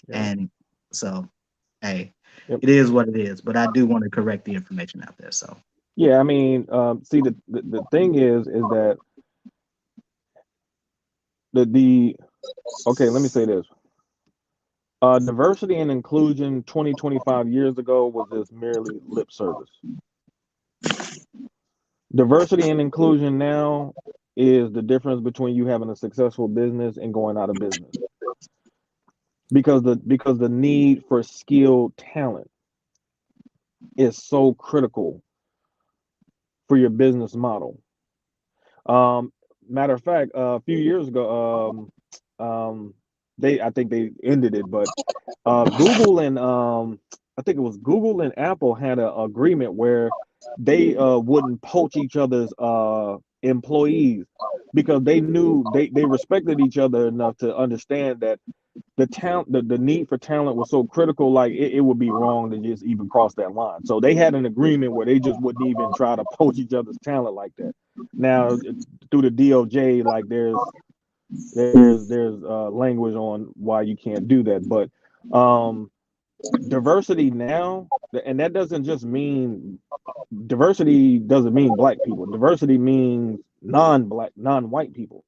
And so, hey, it is what it is. But I do want to correct the information out there. So yeah, I mean, see, the thing is that okay, let me say this. Diversity and inclusion 25 years ago was just merely lip service. Diversity and inclusion now is the difference between you having a successful business and going out of business. Because the need for skilled talent is so critical for your business model. Matter of fact, a few years ago, I think they ended it, but Google and I think it was Google and Apple had an agreement where they wouldn't poach each other's employees, because they knew they respected each other enough to understand that the need for talent was so critical. Like, it would be wrong to just even cross that line. So they had an agreement where they just wouldn't even try to poach each other's talent like that. Now, through the DOJ, like, there's language on why you can't do that. But diversity now, and that doesn't just mean diversity doesn't mean black people. Diversity means non-black, non-white people.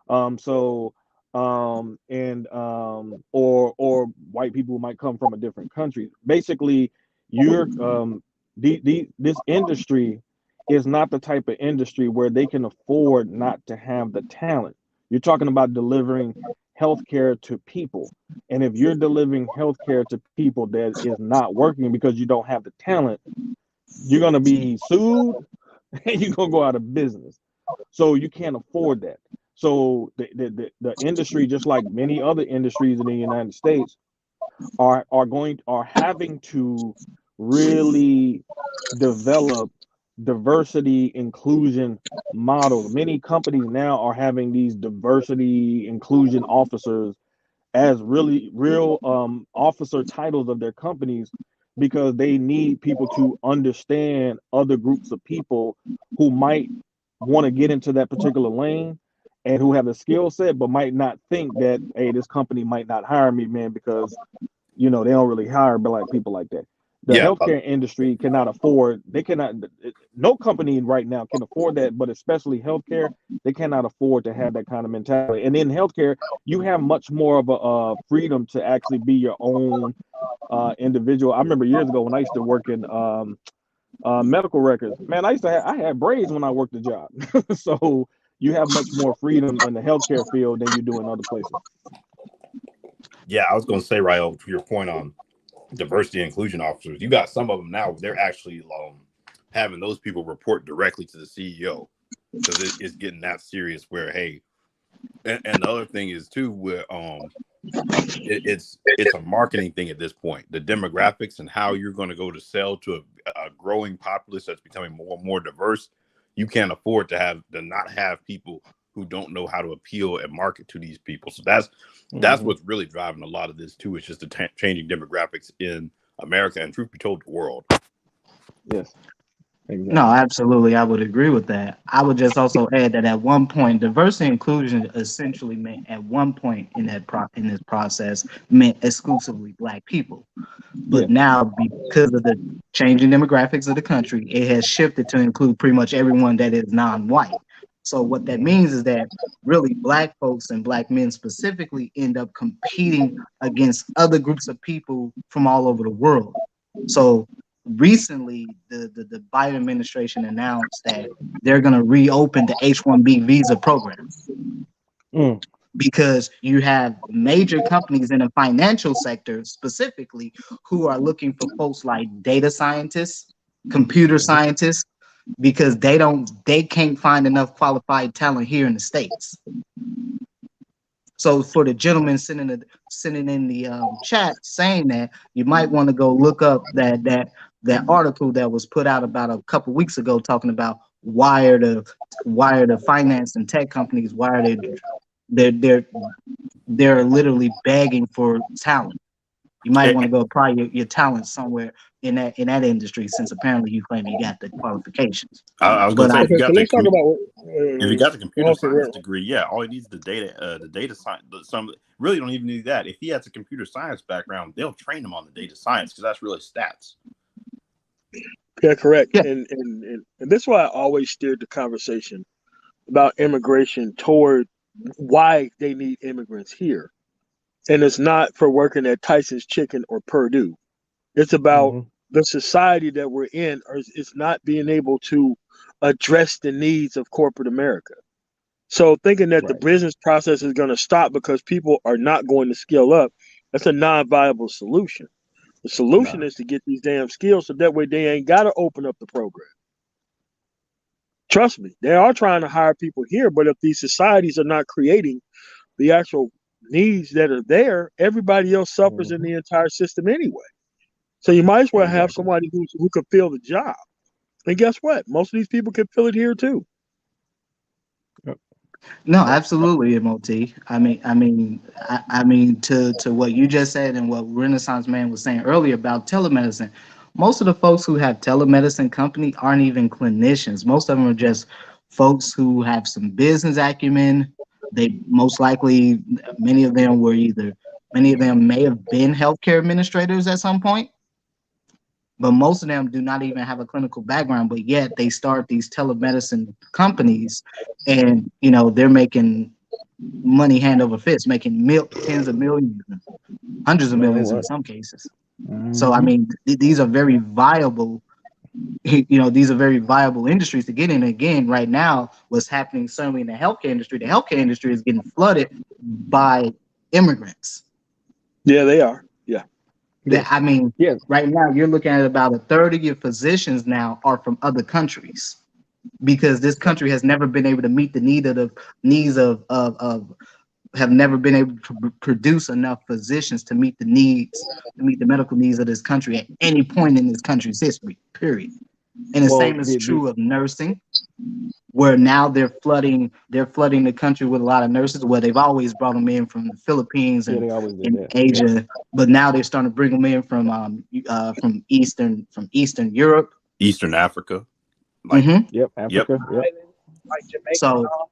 Or white people who might come from a different country. Basically, you're this industry is not the type of industry where they can afford not to have the talent. You're talking about delivering healthcare to people. And if you're delivering healthcare to people that is not working because you don't have the talent, you're going to be sued and you're going to go out of business. So you can't afford that. So the industry, just like many other industries in the United States, are having to really develop diversity inclusion models. Many companies now are having these diversity inclusion officers as really real officer titles of their companies, because they need people to understand other groups of people who might want to get into that particular lane and who have the skill set but might not think that, hey, this company might not hire me, man, because they don't really hire black people like that. The Yeah, healthcare industry cannot afford, no company right now can afford that, but especially healthcare, they cannot afford to have that kind of mentality. And in healthcare, you have much more of a freedom to actually be your own individual. I remember years ago when I used to work in medical records, man, I had braids when I worked the job. So you have much more freedom in the healthcare field than you do in other places. yeah. I was going to say, Rael, to your point on diversity and inclusion officers, you got some of them now. They're actually having those people report directly to the CEO, because it's getting that serious. Where and the other thing is too, where it's a marketing thing at this point. The demographics and how you're going to go to sell to a growing populace that's becoming more and more diverse. You can't afford to not have people who don't know how to appeal and market to these people. So that's what's really driving a lot of this too. It's just the changing demographics in America, and truth be told, the world. Yes. Exactly. No, absolutely. I would agree with that. I would just also add that at one point, diversity and inclusion essentially meant, at one point in this process, meant exclusively Black people. But now, because of the changing demographics of the country, it has shifted to include pretty much everyone that is non-white. So what that means is that really Black folks and Black men specifically end up competing against other groups of people from all over the world. So recently, the Biden administration announced that they're going to reopen the H-1B visa program. Because you have major companies in the financial sector specifically who are looking for folks like data scientists, computer scientists, because they can't find enough qualified talent here in the States. So for the gentleman sitting in the chat saying that, you might want to go look up that article that was put out about a couple weeks ago talking about why are the finance and tech companies, why are they're literally begging for talent. You might want to go apply your talent somewhere in that industry, since apparently you claim you got the qualifications. I was going to say, if you got the computer okay, science degree, yeah, all he needs is the data science. Some really don't even need that. If he has a computer science background, they'll train him on the data science, because that's really stats. Yeah, correct. Yeah. And this is why I always steered the conversation about immigration toward why they need immigrants here. And it's not for working at Tyson's Chicken or Purdue. It's about the society that we're in, or it's not being able to address the needs of corporate America. So thinking that the business process is going to stop because people are not going to skill up, that's a non-viable solution. The solution is to get these damn skills, so that way they ain't got to open up the program. Trust me, they are trying to hire people here, but if these societies are not creating the actual needs that are there, everybody else suffers in the entire system anyway. So you might as well have somebody who can fill the job. And guess what? Most of these people can fill it here too. No, absolutely, MOT. I mean, to what you just said and what Renaissance Man was saying earlier about telemedicine. Most of the folks who have telemedicine company aren't even clinicians. Most of them are just folks who have some business acumen. They most likely, many of them may have been healthcare administrators at some point, but most of them do not even have a clinical background, but yet they start these telemedicine companies, and they're making money hand over fist, making tens of millions, hundreds of millions in some cases. So I mean, these are very viable these are very viable industries to get in. Again, right now, what's happening certainly in the healthcare industry is getting flooded by immigrants. Yeah, they are. Yeah. I mean, Yeah. right now you're looking at about a third of your physicians now are from other countries because this country has never been able to meet the needs of have never been able to produce enough physicians to meet the medical needs of this country at any point in this country's history, period. And the Well, same is true of nursing, where now they're flooding the country with a lot of nurses. Well, they've always brought them in from the Philippines yeah, and they always did in that. Yeah. Asia, but now they're starting to bring them in from Eastern Europe, Eastern Africa. Like, Yep. Africa. Yep. like Jamaica So and all.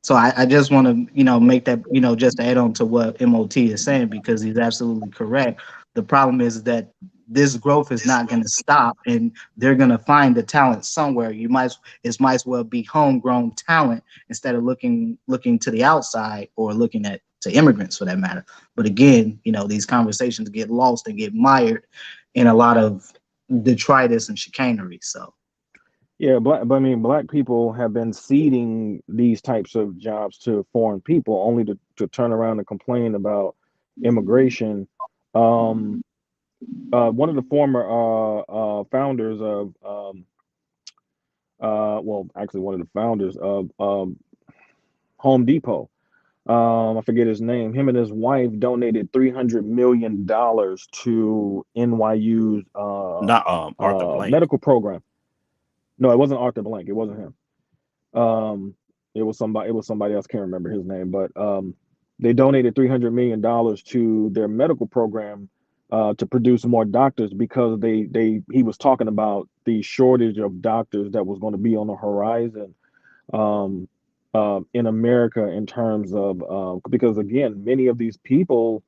So I just want to, make that, just to add on to what MOT is saying, because he's absolutely correct. The problem is that this growth is not going to stop, and they're going to find the talent somewhere. It might as well be homegrown talent instead of looking to the outside or looking to immigrants for that matter. But again, these conversations get lost and get mired in a lot of detritus and chicanery. So. Yeah, black people have been ceding these types of jobs to foreign people, only to turn around and complain about immigration. Um, one of the former founders of, well, actually, one of the founders of Home Depot. I forget his name. Him and his wife donated $300 million to NYU's not Arthur Blank. medical program. No, it wasn't Arthur Blank. It wasn't him. It was somebody. It was somebody else. Can't remember his name, but they donated $300 million to their medical program to produce more doctors because he was talking about the shortage of doctors that was going to be on the horizon um, in America in terms of because again, many of these people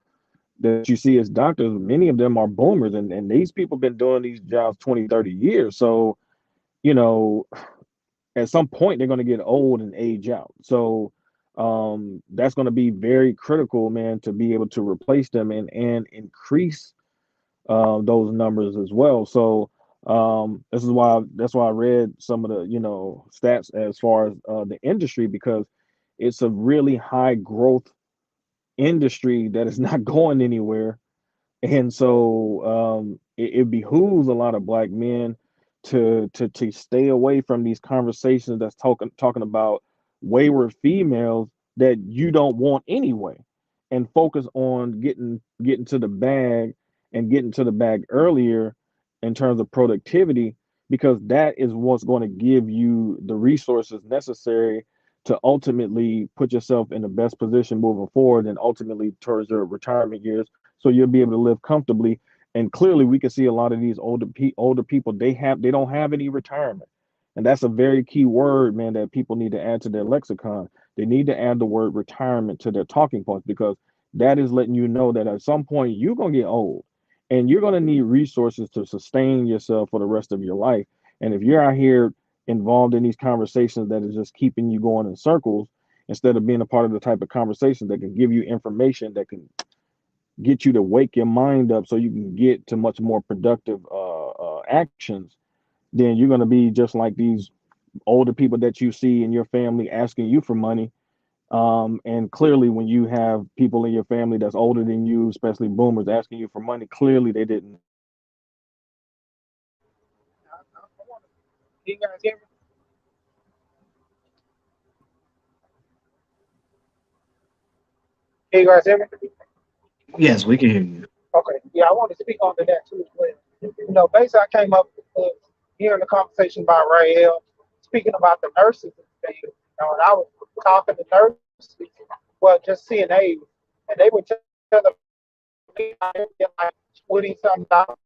that you see as doctors, many of them are boomers, and these people been doing these jobs 20, 30 years. So, you know, at some point they're going to get old and age out. So that's going to be very critical, man, to be able to replace them and increase those numbers as well. So that's why I read some of the stats as far as the industry, because it's a really high growth industry that is not going anywhere. And so it behooves a lot of black men to stay away from these conversations that's talking about wayward females that you don't want anyway, and focus on getting to the bag and getting to the bag earlier in terms of productivity, because that is what's going to give you the resources necessary to ultimately put yourself in the best position moving forward and ultimately towards your retirement years, so you'll be able to live comfortably. And clearly we can see a lot of these older people, they don't have any retirement. And that's a very key word, man, that people need to add to their lexicon. They need to add the word retirement to their talking points, because that is letting you know that at some point you're going to get old and you're going to need resources to sustain yourself for the rest of your life. And if you're out here involved in these conversations that is just keeping you going in circles, instead of being a part of the type of conversation that can give you information that can get you to wake your mind up so you can get to much more productive actions, then you're going to be just like these older people that you see in your family asking you for money. And clearly, when you have people in your family that's older than you, especially boomers, asking you for money, clearly they didn't. Can you guys hear me? Can you guys hear me? Yes, we can hear you. Okay. Yeah, I want to speak on to that too as well. Basically, I came up hearing the conversation about Rael speaking about the nurses and things. And I was talking to nurses, well, just CNAs, and they would tell me how they get like 20-some dollars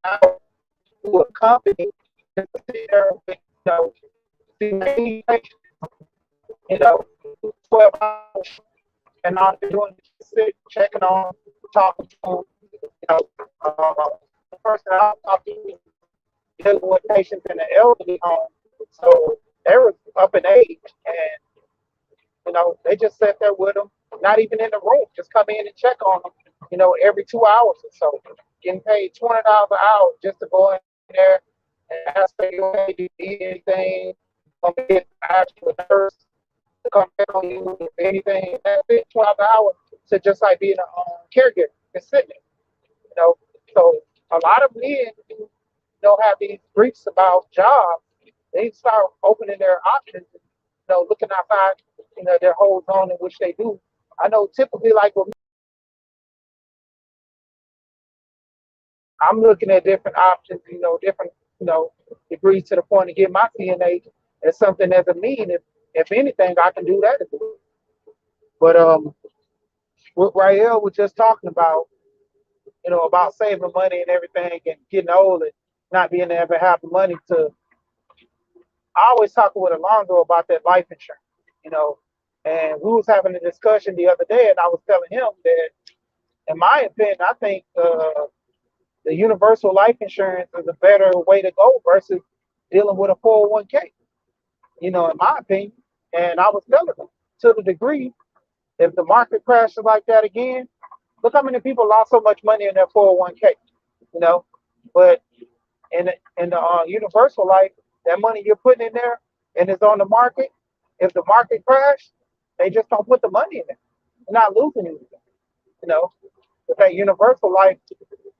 to a company to sit there with, CNA patients, you know, 12 hours, and all they're doing is sit, checking on, talking to them. The person I talked to dealing with patients in the elderly home. So they were up in age, and they just sat there with them, not even in the room, just come in and check on them, every 2 hours or so, getting paid $20 an hour just to go in there and ask her, hey, do you need anything? Come get actual nurse to come check on you if anything. That's it, 12 hours to just like being a caregiver and sitting there, you know. So a lot of men who don't have these briefs about jobs, they start opening their options, and, looking outside, their whole zone in which they do. I know typically like with me, I'm looking at different options, different, degrees to the point to get my CNA as something as a mean. If anything, I can do that. But what Rael was just talking about, about saving money and everything and getting old and not being able to have the money to. I always talk with Alonzo about that life insurance, you know, and we was having a discussion the other day, and I was telling him that, in my opinion, I think the universal life insurance is a better way to go versus dealing with a 401k, in my opinion. And I was telling him, to the degree, if the market crashes like that again, look how many people lost so much money in their 401k, you know. But in the universal life, that money you're putting in there and it's on the market, if the market crash, they just don't put the money in it. You're not losing anything, you know. With that universal life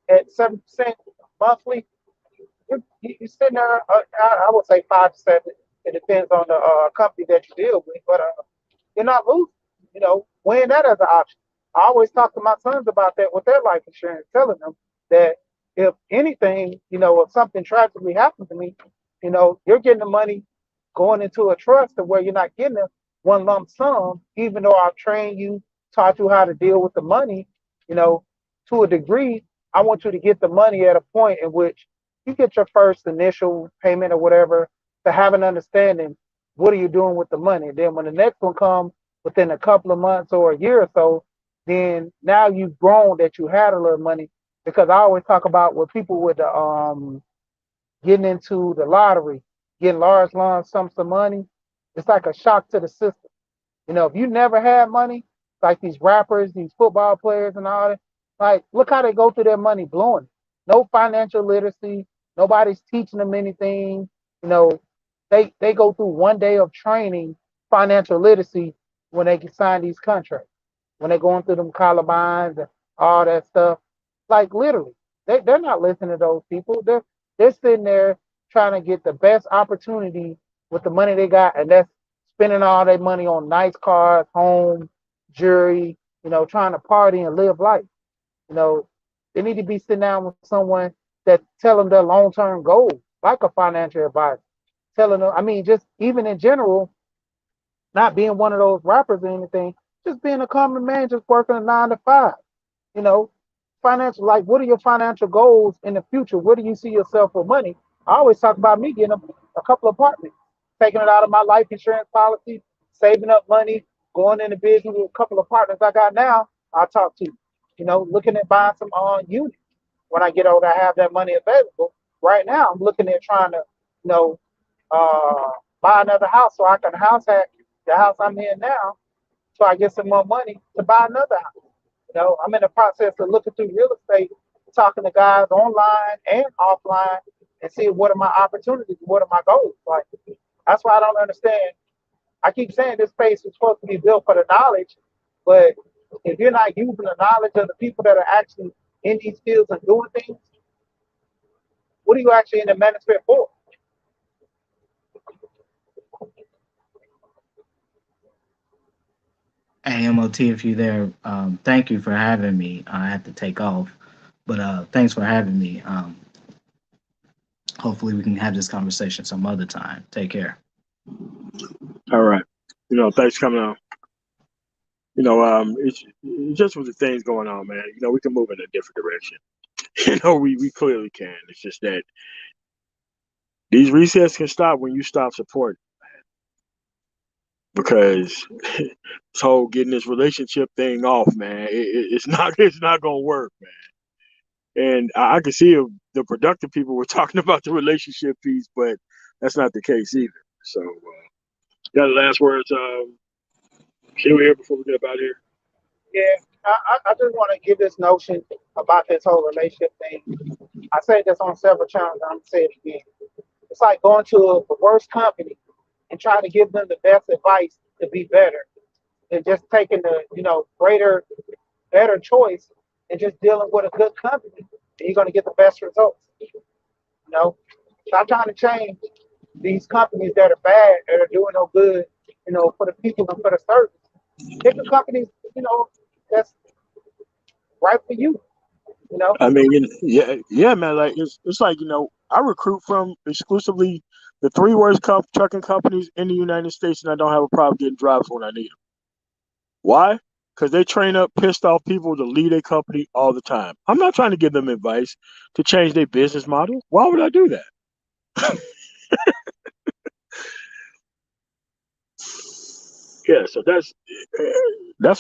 at 7% monthly, you're sitting there. I would say 5 to 7. It depends on the company that you deal with, but you're not losing. Weighing that as an option. I always talk to my sons about that with their life insurance, telling them that if anything, if something tragically happens to me, you're getting the money going into a trust to where you're not getting a one lump sum, even though I've trained you, taught you how to deal with the money, you know, to a degree. I want you to get the money at a point in which you get your first initial payment or whatever to have an understanding what are you doing with the money. And then when the next one comes within a couple of months or a year or so, then now you've grown that you had a little money. Because I always talk about with people with the getting into the lottery, getting large lump sums of money, it's like a shock to the system. If you never had money, like these rappers, these football players and all that, like look how they go through their money blowing it. No financial literacy, nobody's teaching them anything. You know, they go through one day of training financial literacy when they can sign these contracts. When they're going through them Columbines and all that stuff. Like literally, they're not listening to those people. They're sitting there trying to get the best opportunity with the money they got, and that's spending all their money on nice cars, home, jewelry, trying to party and live life. You know, they need to be sitting down with someone that tell them their long-term goals, like a financial advisor. Telling them, I mean, just even in general, not being one of those rappers or anything, just being a common man, just working a 9 to 5. You know, financial, like, what are your financial goals in the future? Where do you see yourself with money? I always talk about me getting a couple of apartments, taking it out of my life insurance policy, saving up money, going into business with a couple of partners I got now. I'll talk to you. Looking at buying some units. When I get older, I have that money available. Right now, I'm looking at trying to, you know, uh, buy another house so I can house hack the house I'm in now, so I get some more money to buy another house. I'm in the process of looking through real estate, talking to guys online and offline, and see what are my opportunities, what are my goals. Like that's why I don't understand. I keep saying this space is supposed to be built for the knowledge, but if you're not using the knowledge of the people that are actually in these fields and doing things, what are you actually in the management for? Hey, MOT, if you there, thank you for having me. I have to take off, but thanks for having me. Hopefully, we can have this conversation some other time. Take care. All right. Thanks for coming on. It's just with the things going on, man. We can move in a different direction. We clearly can. It's just that these resets can stop when you stop supporting. Because this whole getting this relationship thing off, man, it's not gonna work, man. And I can see the productive people were talking about the relationship piece, but that's not the case either. So, got the last words, still here before we get up out of here. Yeah, I just want to give this notion about this whole relationship thing. I said this on several times. I'm gonna say it again. It's like going to the worst company and trying to give them the best advice to be better, and just taking the better choice and just dealing with a good company, and you're gonna get the best results. Stop trying to change these companies that are bad, that are doing no good, for the people and for the service. Pick the companies, that's right for you. I mean, yeah, man. Like it's like I recruit from exclusively the three worst trucking companies in the United States, and I don't have a problem getting drivers when I need them. Why? Because they train up pissed off people to lead a company all the time. I'm not trying to give them advice to change their business model. Why would I do that? Yeah, so that's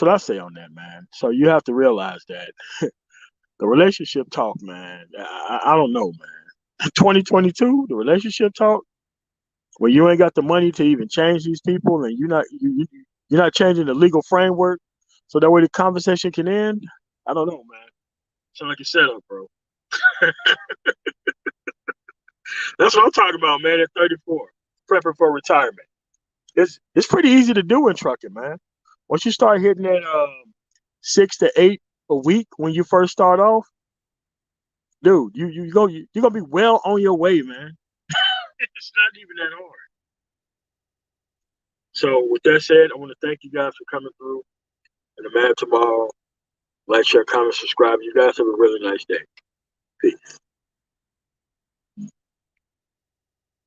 what I say on that, man. So you have to realize that the relationship talk, man. I don't know, man. 2022, the relationship talk, where you ain't got the money to even change these people, and you're not changing the legal framework, so that way the conversation can end. I don't know, man. Sound like a setup, bro. That's what I'm talking about, man. At 34, prepping for retirement. It's pretty easy to do in trucking, man. Once you start hitting that 6 to 8 a week when you first start off, dude, you're gonna be well on your way, man. It's not even that hard. So with that said, I want to thank you guys for coming through. And the man tomorrow, like, share, comment, subscribe. You guys have a really nice day. Peace.